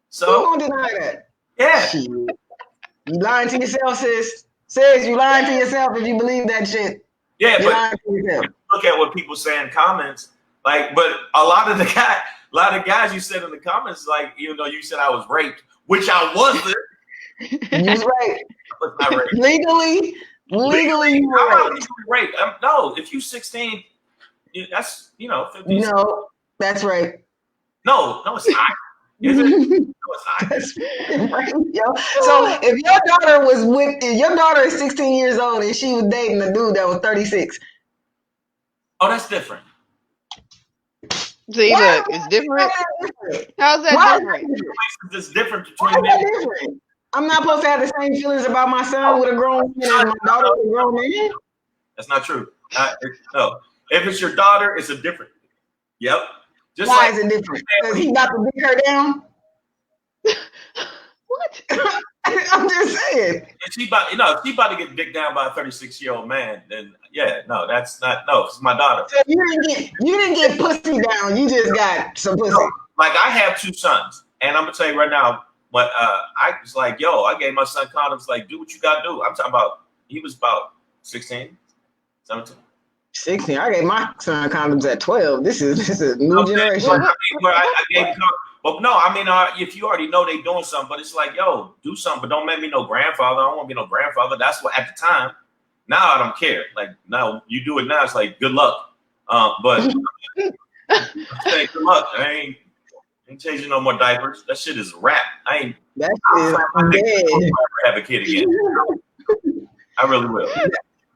So who gonna deny that? Yeah, you lying to yourself, sis. Says you lying to yourself if you believe that shit. Yeah, You're but look at what people say in comments. Like, but a lot of guys you said in the comments, like, even though you said I was raped, which I wasn't. You was raped. I was not raped. Legally, you were raped. No, if you 16, that's 50. No, that's right. No, it's not. Is it? No, it's not. Right, yo. So if your daughter is 16 years old and she was dating a dude that was 36. Oh, that's different. See, look, it's different. How's that different? It's different between men. Different? I'm not supposed to have the same feelings about my son with a grown man as my daughter with a grown man. That's not true. No. If it's your daughter, it's a different. Yep. Just Why is it different? Because he about to dick her down? What? I'm just saying. If she about to get dicked down by a 36-year-old man, then yeah, no, that's not. No, it's my daughter. So you didn't get pussy down. You just got some pussy. No, like I have 2 sons, and I'm gonna tell you right now. But I was like, yo, I gave my son condoms. Like, do what you gotta do. I'm talking about. He was about 16, 17. 16. I gave my son condoms at 12. This is a new generation. I gave condoms. But no, I mean, if you already know they doing something, but it's like, yo, do something, but don't make me no grandfather. I don't want to be no grandfather. That's what at the time. Now I don't care. Like now you do it now. It's like good luck. But say good luck. I ain't changing no more diapers. That shit is a wrap. I dead. Have a kid again. I really will.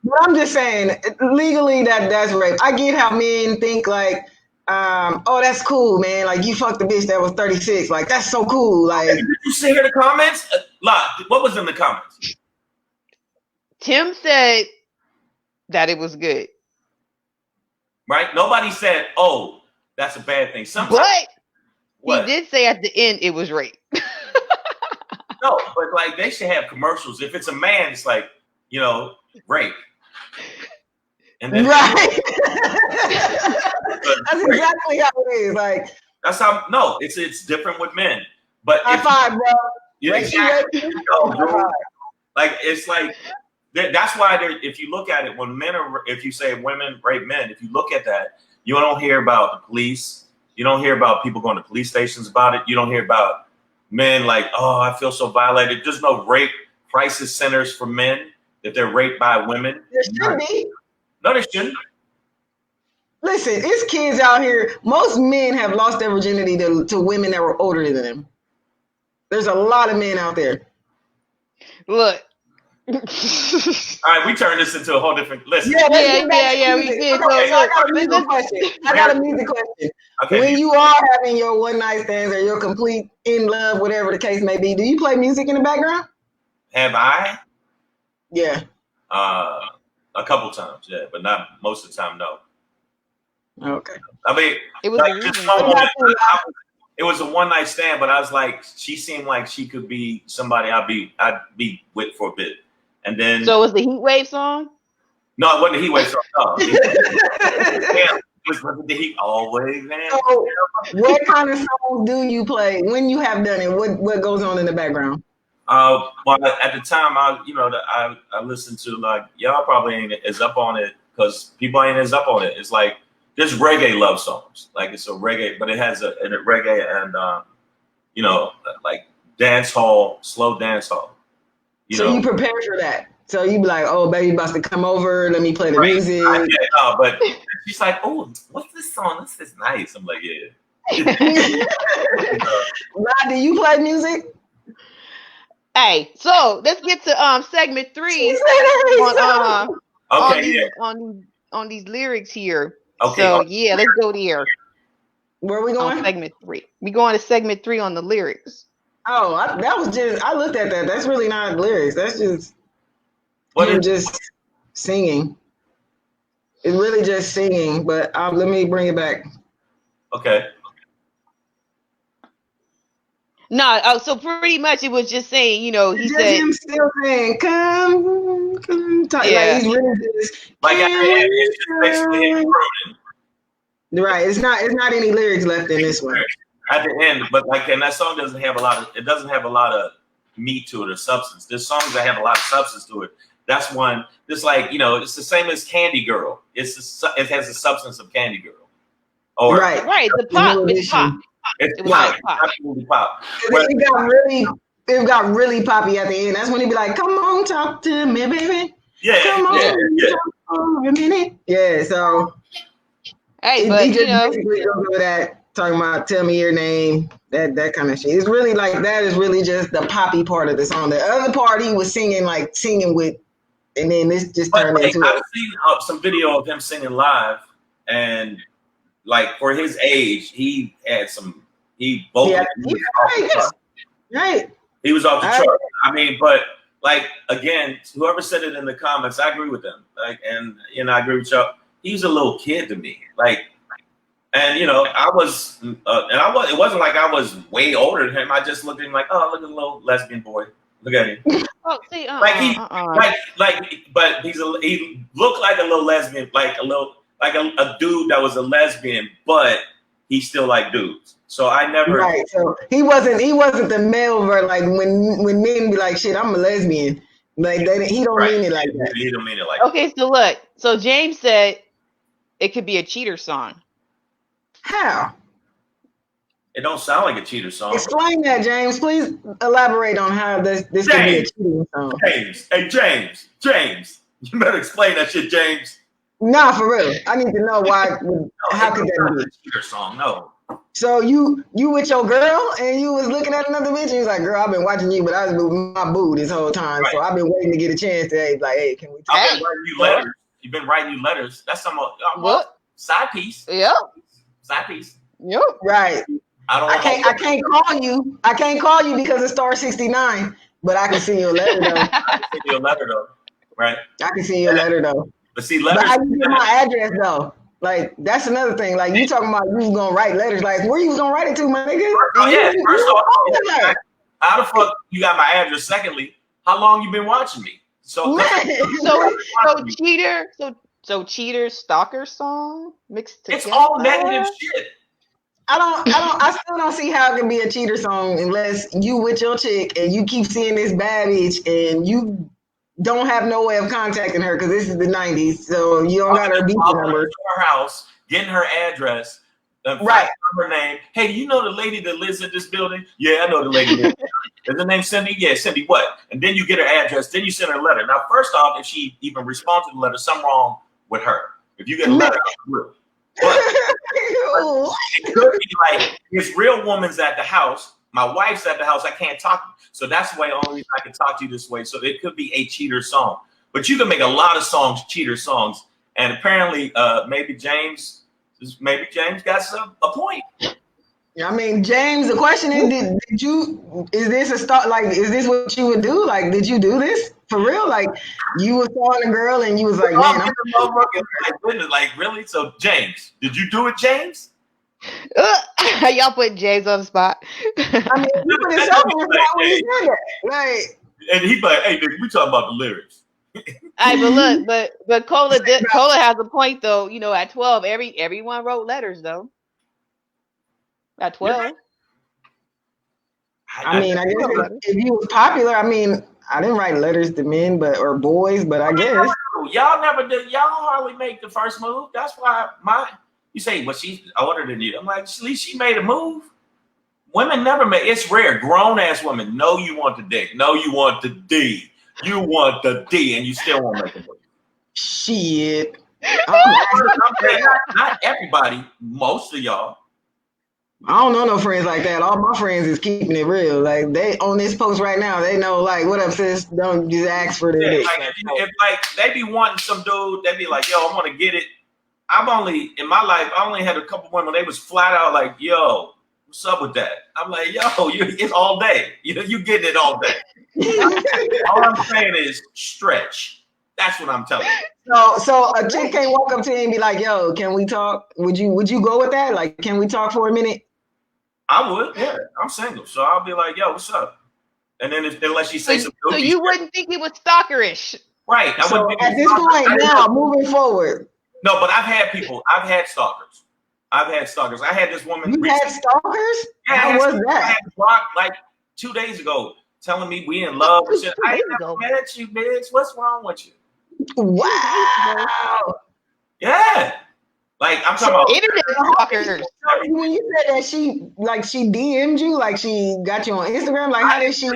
But I'm just saying, legally that's rape. I get how men think like, oh, that's cool, man. Like you fucked the bitch that was 36. Like that's so cool. Like, did you see her the comments? What was in the comments? Tim said that it was good. Right? Nobody said, "Oh, that's a bad thing." But he did say at the end it was rape. No, but like they should have commercials. If it's a man, it's like rape. And then right. That's exactly how it is. Like that's how. No, it's different with men. But high five, bro. Yeah, exactly. Like it's like that's why if you look at it, when men are, if you say women rape men, if you look at that, you don't hear about the police. You don't hear about people going to police stations about it. You don't hear about men like, oh, I feel so violated. There's no rape crisis centers for men if they're raped by women. There should be. No, they shouldn't. Listen, it's kids out here. Most men have lost their virginity to women that were older than them. There's a lot of men out there. Look, yeah, All right, we turned this into a whole different listen. Yeah, let's get back to yeah, we music. did. Okay, So so I got a look, music question. I got a music question. When you are having your one night stands or you're complete in love, whatever the case may be, do you play music in the background? Have I? Yeah. A couple times, yeah, but not most of the time. No. Okay. I mean, it was like the this reason. moment, it was a one night stand, but I was like, she seemed like she could be somebody I'd be with for a bit, and then So it was the Heat Wave song? no, it wasn't the Heat Wave song. No, it was the Heat always. Man. So, what kind of songs do you play when you have done it? What goes on in the background? Well, at the time, I listened to like y'all probably ain't as up on it because people ain't as up on it. It's like there's reggae love songs, like it's a reggae, but it has a reggae and like dance hall, slow dance hall. You prepare for that. So you be like, oh, baby, about to come over. Let me play the music. But she's like, oh, what's this song? This is nice. I'm like, yeah. Rod, do you play music? Hey, so let's get to segment 3 on these lyrics here. Okay. So yeah, let's go there. Where are we going? On segment 3. We going to segment 3 on the lyrics. Oh, that was just, I looked at that. That's really not lyrics. That's just just singing. It's really just singing, but let me bring it back. Okay. No, so pretty much it was just saying, he just said him still saying, come, talk. Yeah. Like he's really just Like it's just basically him crooning. Right. It's not any lyrics left in this one. At the end, but like, and that song doesn't have a lot of meat to it or substance. There's songs that have a lot of substance to it. That's one. It's like, it's the same as Candy Girl. It has the substance of Candy Girl. Or right. The pop. It's pop. It was pop. pop. Absolutely pop. It got really poppy at the end. That's when he'd be like, "Come on, talk to me, baby. Yeah. Come on, talk for a minute." Yeah. So. Hey, but he just basically goes over that, talking about "Tell me your name," that kind of shit. It's really like that is really just the poppy part of the song. The other part he was singing with, and then this just turned into. I've seen some video of him singing live, and like for his age, he had some. He vocally right. He was off the chart. I mean, but like again, whoever said it in the comments, I agree with them. Like, and I agree with y'all. He was a little kid to me, like, and I was, it wasn't like I was way older than him. I just looked at him like, oh, look at the little lesbian boy. Look at him. Oh, see, but he looked like a little lesbian, like a dude that was a lesbian, but he still liked dudes. So I never. Right. So he wasn't the male version. Like when men be like, shit, I'm a lesbian. Like he don't mean it like that. He don't mean it like that. Okay, so look. So James said it could be a cheater song. How? It don't sound like a cheater song. Explain that, James. Please elaborate on how this could be a cheating song. James. Hey, James. You better explain that shit, James. Nah, for real. I need to know why. How could that be a cheater song? No. So you with your girl and you was looking at another bitch and you was like, girl, I've been watching you, but I was with my boo this whole time. Right. So I've been waiting to get a chance to like, hey, can we talk? I've been writing you letters. You've been writing you letters. That's some what? Side piece. Yep. Side piece. Yep. Right. I can't call you. I can't call you because it's star 69, but I can send you a letter though. I can send you a letter though. Right. I can send you a letter though. But see, letters. But how you get my address though? Like that's another thing. Like you talking about you was gonna write letters. Like where you was gonna write it to, my nigga? First off, how the fuck you got my address? Secondly, how long you been watching me? So cheater stalker song mixed together. It's all negative shit. I still don't see how it can be a cheater song unless you with your chick and you keep seeing this bad bitch and you don't have no way of contacting her because this is the 90s, so you don't got her beat number. Her house, getting her address, right? Her name. Hey, do you know the lady that lives in this building? Yeah, I know the lady. Is her name Cindy? Yeah, Cindy. What? And then you get her address. Then you send her a letter. Now, first off, if she even responds to the letter, something wrong with her. If you get a letter, but it could be like his real woman's at the house. my wife's at the house. I can't talk. So that's the way only reason I can talk to you this way. So it could be a cheater song, but you can make a lot of songs, cheater songs. And apparently, maybe James got a point. I mean, James, the question is, is this a start? Like, is this what you would do? Like, did you do this for real? Like, you was calling a girl and you was like, man, like, really? So, James, did you do it, James? Y'all put James on the spot. I mean, you put it something when you said that. Like, and he like, hey, nigga, we talking about the lyrics. But look, but Cola has a point though. You know, at 12, everyone wrote letters though. At 12. I mean, I guess if you was popular, I mean, I didn't write letters to men, or boys, but I guess y'all never did. Y'all hardly make the first move. That's why you say, well, she's older than you. I'm like, at least she made a move. Women never make. It's rare. Grown ass women know you want the dick. Know you want the D. You want the D, and you still won't make a move. Shit. Not everybody. Most of y'all. I don't know no friends like that. All my friends is keeping it real. Like, they on this post right now, they know, like, what up, sis? Don't just ask for the dick. Like, if like they be wanting some dude, they be like, yo, I want to get it. I've only in my life, I only had a couple women. They was flat out like, yo, what's up with that? I'm like, yo, it's all day. You getting it all day. All I'm saying is stretch. That's what I'm telling you. So a chick can't walk up to you and be like, yo, can we talk? Would you go with that? Like, can we talk for a minute? I would, yeah. I'm single, so I'll be like, yo, what's up? And then unless she say something, so you wouldn't think it was stalkerish, right? So at this point now, moving forward. No, but I've had stalkers. I had this woman. You had stalkers? Yeah, how was that? I had blocked like 2 days ago, telling me we in love. Shit. I ain't never met you, bitch. What's wrong with you? Wow. Yeah. Like, I'm talking about internet stalkers. When you said that she DM'd you, like she got you on Instagram, like how did she?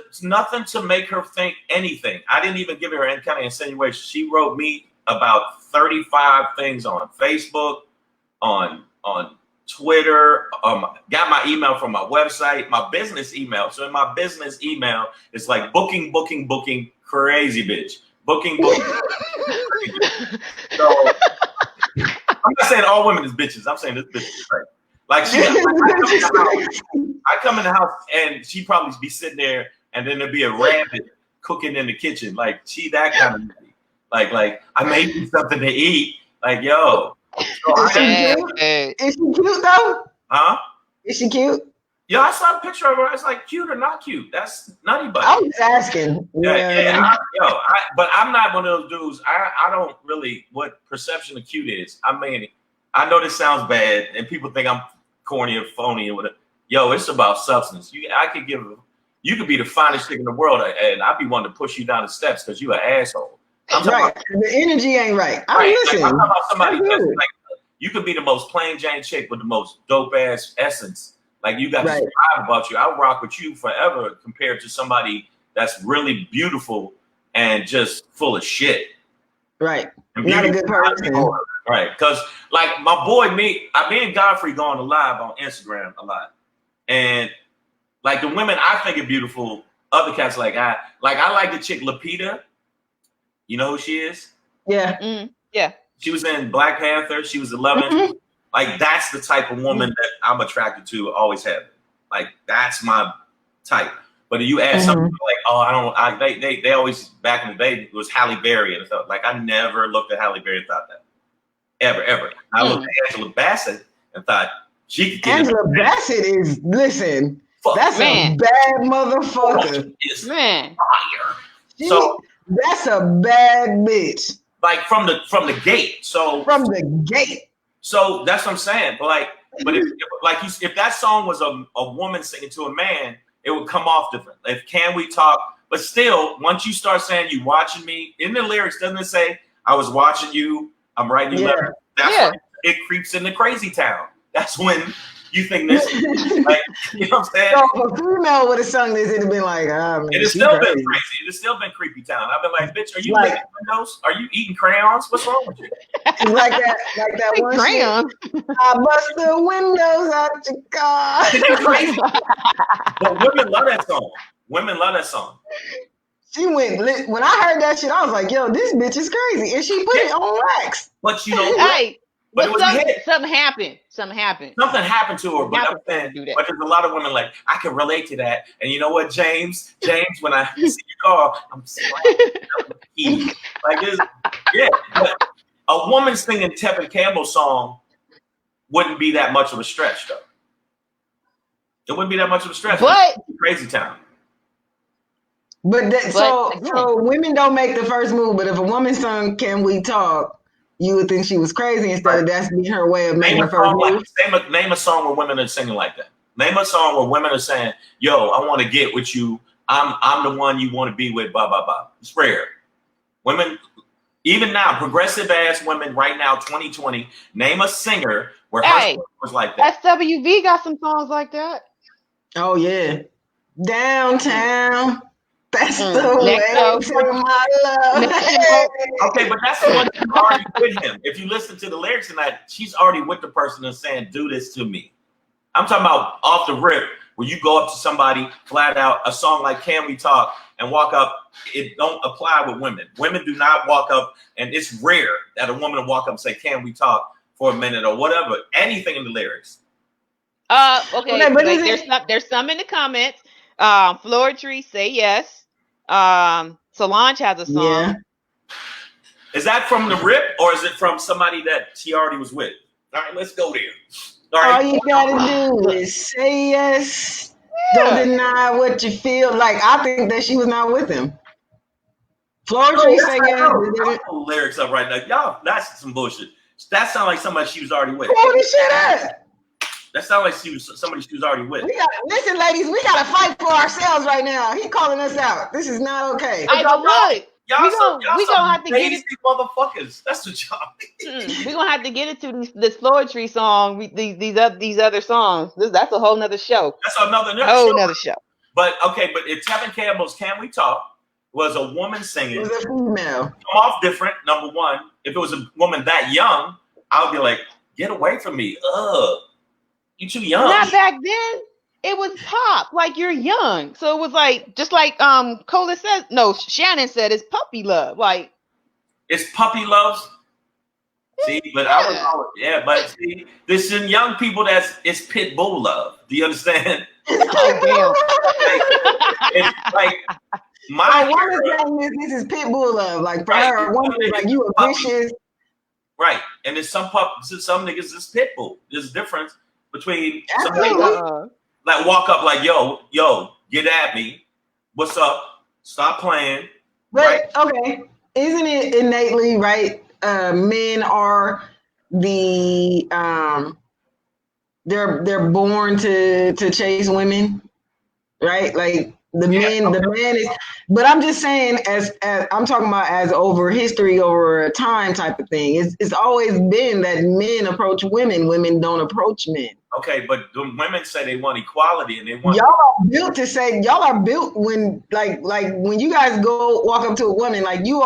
It's nothing to make her think anything. I didn't even give her any kind of insinuation. She wrote me about 35 things on Facebook, on Twitter. Got my email from my website, my business email. So in my business email, it's like booking, crazy bitch. Booking. So I'm not saying all women is bitches. I'm saying this bitch is crazy. Like I come in the house and she probably be sitting there, and then there'd be a rabbit cooking in the kitchen. Like she that kind of lady. Like I made you something to eat. Like yo. So is she cute though? Huh? Is she cute? Yeah, I saw a picture of her. It's like cute or not cute. That's nutty buddy. I was asking. Yeah. But I'm not one of those dudes. I don't really what perception of cute is. I mean, I know this sounds bad, and people think I'm corny or phony or whatever. Yo, it's about substance. You could be the finest chick in the world, and I'd be wanting to push you down the steps because you an asshole. I'm right. The energy ain't right. I'm listening. Like, I'm talking about somebody that's like, you could be the most plain Jane chick with the most dope ass essence. Like you got this vibe about you. I'll rock with you forever compared to somebody that's really beautiful and just full of shit. Right. And not a good person. Right. Because like my boy, me and Godfrey go on the live on Instagram a lot. And like the women I think are beautiful, other cats like I like the chick Lupita. You know who she is? Yeah. Yeah. She was in Black Panther. She was 11. Mm-hmm. Like that's the type of woman that I'm attracted to. Always have. Like that's my type. But if you ask something like, they always back in the day it was Halle Berry and stuff. Like I never looked at Halle Berry and thought that ever. I looked at Angela Bassett and thought she could get Angela Bassett is that's a bad motherfucker. Man. Fire. So that's a bad bitch. Like from the gate. So from the gate. So that's what I'm saying. But if that song was a woman singing to a man, it would come off different. If can we talk? But still, once you start saying you watching me, in the lyrics, doesn't it say I was watching you? I'm writing you letters. That's when it creeps into crazy town. That's when You think this? Like, you know what I'm saying? So if a female would have sung this, it'd have been like, ah, man, It has she still been crazy. crazy. It has still been creepy town. I've been like, bitch, are you Like- licking windows? Are you eating crayons? What's wrong with you? It's like that one shit. Graham. I bust the windows out your car. It's crazy. But women love that song. Women love that song. She went when I heard that shit, I was like, yo, this bitch is crazy. And she put it on wax. But you know what? Hey, But it but was a hit. something happened. Something happened. Something happened to her, but Not I'm saying, do that. but there's a lot of women like, I can relate to that. And you know what, James, when I see your car, I'm slapping. Like this, yeah. But a woman singing Tevin Campbell's song wouldn't be that much of a stretch, though. It wouldn't be that much of a stretch. But Crazy Town. So women don't make the first move, but if a woman sung "Can We Talk," you would think she was crazy instead of that's being her way of making the first move. Name a song where women are singing like that. Name a song where women are saying, "Yo, I want to get with you. I'm the one you want to be with." Blah blah blah. It's rare. Women, even now, progressive ass women right now, 2020. Name a singer where her song was like that. SWV got some songs like that. Oh yeah, downtown. That's the way to my love. Okay, but that's the one that's already with him. If you listen to the lyrics tonight, she's already with the person and saying, "Do this to me." I'm talking about off the rip, where you go up to somebody flat out, a song like "Can We Talk" and walk up. It don't apply with women. Women do not walk up, and it's rare that a woman will walk up and say, "Can we talk for a minute?" or whatever, anything in the lyrics. Okay, but there's some in the comments. Floetry, Say Yes. Solange has a song. Yeah. Is that from the rip or is it from somebody that she already was with? All right, let's go there. All right. All you gotta do is say yes. Don't deny what you feel. Like, I think that she was not with him. Floetry, Say Yes. I'll pull lyrics up right now. Y'all, that's some bullshit. That sounds like somebody she was already with. Pull this shit up. That sounds like somebody she was already with. Listen, ladies, we gotta fight for ourselves right now. He calling us out. This is not okay. Hey, but look, we gonna have to get it. Motherfuckers. That's what y'all. We're gonna have to get into this Floetry song. These other songs. That's a whole nother show. That's another show. But okay, but if Tevin Campbell's "Can We Talk" was a woman singing, it was a female. Come off different. Number one, if it was a woman that young, I would be like, "Get away from me!" You too young. Not back then. It was pop. Like, you're young. So it was like, just like Cola said, no, Shannon said it's puppy love. Like, it's puppy love. See, but but see, this in young people it's pit bull love. Do you understand? Oh damn. It's like this is pit bull love. Like, for her, a woman is like, you are vicious. Right. And there's some niggas is pit bull. There's a difference between somebody like walk up like, yo, get at me. What's up? Stop playing. But okay, isn't it innately right? Men are the they're born to chase women, right? Like the man is. But I'm just saying, as I'm talking about as over history, over a time type of thing. It's always been that men approach women, women don't approach men. Okay, but the women say they want equality and they want. Y'all are built when like when you guys go walk up to a woman, like you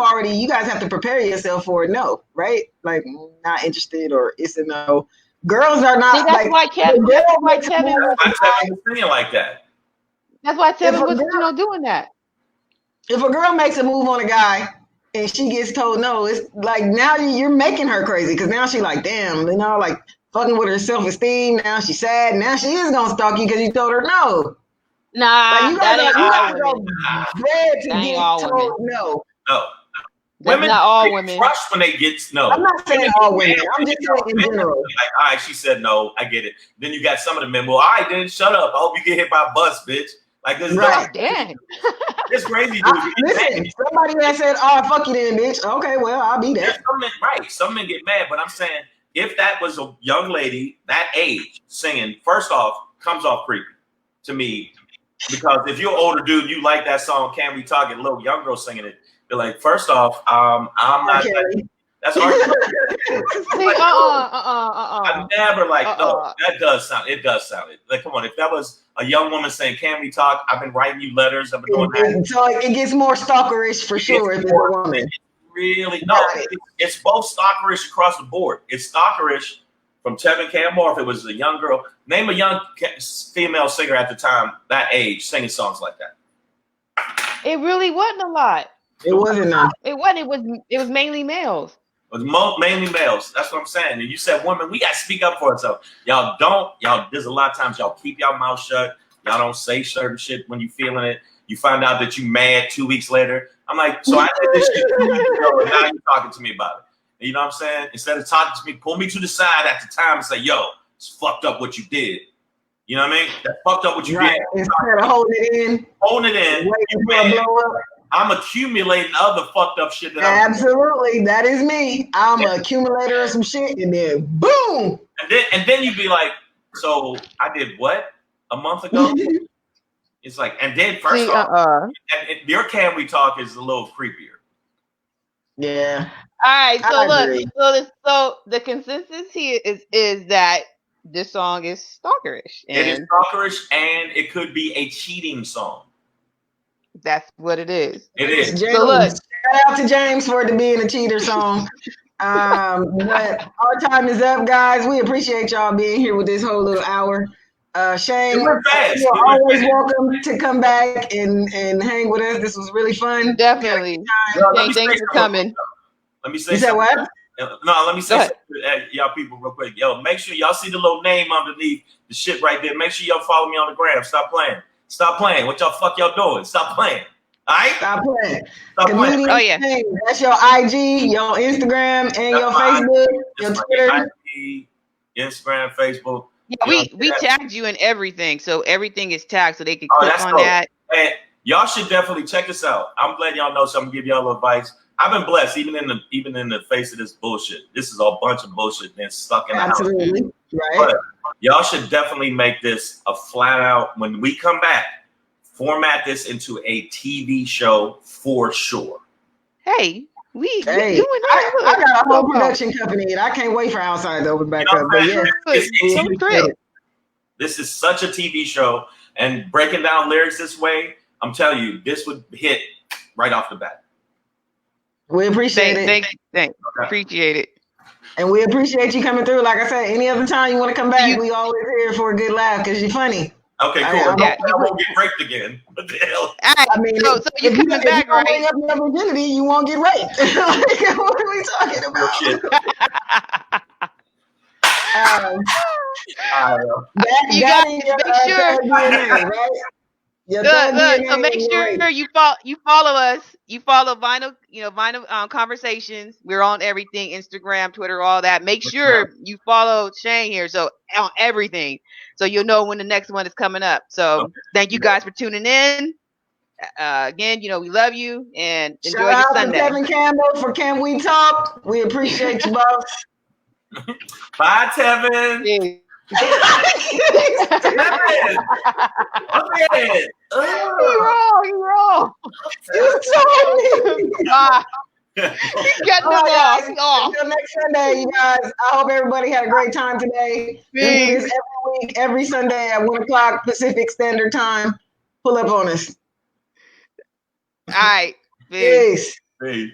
guys have to prepare yourself for a no, right? Like, not interested, or it's a no. Girls are not. See, that's why Kevin was singing like that. That's why Tevin was doing that. If a girl makes a move on a guy and she gets told no, it's like now you're making her crazy, because now she like, damn, like fucking with her self-esteem. Now she's sad. Now she is gonna stalk you because you told her no. Nah, like, you gotta go bred to get told no. No. Women, not all women. Rush when they get no. I'm not saying all women. I'm just saying in general. Like, all right, she said no. I get it. Then you got some of the men. Well, all right, then shut up. I hope you get hit by a bus, bitch. Like this. Right. Dang. It's crazy, dude. Listen, somebody that said, "Oh, fuck you, then, bitch." Okay, well, I'll be there. Some men get mad, but I'm saying if that was a young lady that age singing, first off, comes off creepy to me, because if you're an older dude, you like that song, "Can We Talk," and a little young girl singing it. You're like, first off, I'm not. That's hard. never like, no, that does sound, it does sound it. Like, come on, if that was a young woman saying, can we talk? I've been writing you letters. I've been doing that. So it gets more stalkerish for sure if it's a woman. Really? No, it's both stalkerish across the board. It's stalkerish from Tevin Campbell, or if it was a young girl. Name a young female singer at the time, that age, singing songs like that. It really wasn't a lot. It wasn't none. It wasn't. It was mainly males. It was mainly males. That's what I'm saying. And you said women, we got to speak up for ourselves. Y'all don't. Y'all, there's a lot of times y'all keep y'all mouth shut. Y'all don't say certain shit when you feeling it. You find out that you mad 2 weeks later. I'm like, so I did this shit 2 weeks ago, and now you're talking to me about it. You know what I'm saying? Instead of talking to me, pull me to the side at the time and say, yo, it's fucked up what you did. You know what I mean? That fucked up what you did. Instead of holding it in. Holding it in. You mad. I'm accumulating other fucked up shit that absolutely. That is me. I'm an accumulator of some shit, and then boom. And then you'd be like, so I did what a month ago? It's like, and then first off, and your Can We Talk is a little creepier. Yeah. All right. So so the consensus here is that this song is stalkerish. It is stalkerish, and it could be a cheating song. That's what it is. It is. James, so look, shout out to James for it being a cheater song. But our time is up, guys. We appreciate y'all being here with this whole little hour. Shang, you're always welcome to come back and hang with us. This was really fun. Definitely. Shang, thanks for coming. Let me say you something. Said what? No, let me say something to y'all people real quick. Yo, make sure y'all see the little name underneath the shit right there. Make sure y'all follow me on the gram. Stop playing. Stop playing. What y'all doing? Stop playing. All right? Stop playing. Stop playing. Oh, yeah. That's your IG, your Instagram, and your Facebook, your Twitter. IG, Instagram, Facebook. Yeah, we tagged you in everything. So everything is tagged so they can click on that. And y'all should definitely check this out. I'm letting y'all know, so I'm going to give y'all advice. I've been blessed, even in the face of this bullshit. This is a bunch of bullshit that's stuck in the house. Absolutely. Right. But y'all should definitely make this a flat out, when we come back, format this into a TV show for sure. Hey, we doing I got a whole production company, and I can't wait for Outside to open back up. But yeah, this is such a TV show, and breaking down lyrics this way, I'm telling you, this would hit right off the bat. We appreciate it. Thanks. Okay. Appreciate it. And we appreciate you coming through. Like I said, any other time you want to come back, we always here for a good laugh because you're funny. Okay, cool. I won't get raped again. What the hell? I mean, so you're coming back, right? If you up your virginity, you won't get raped. Like, what are we talking about? You guys make sure. DNA, right? Look, so make sure you follow us. You follow Vinyl Conversations. We're on everything, Instagram, Twitter, all that. Make sure you follow Shang here, so on everything, so you'll know when the next one is coming up. So thank you guys for tuning in. Again, we love you and enjoy your Sunday. Shout out to Tevin Campbell for Can We Talk. We appreciate you both. Bye, Tevin. Yeah. You're wrong. You told me. Get them off. Until next Sunday, you guys. I hope everybody had a great time today. We do this every week, every Sunday at 1:00 Pacific Standard Time. Pull up on us. All right. Peace. Peace.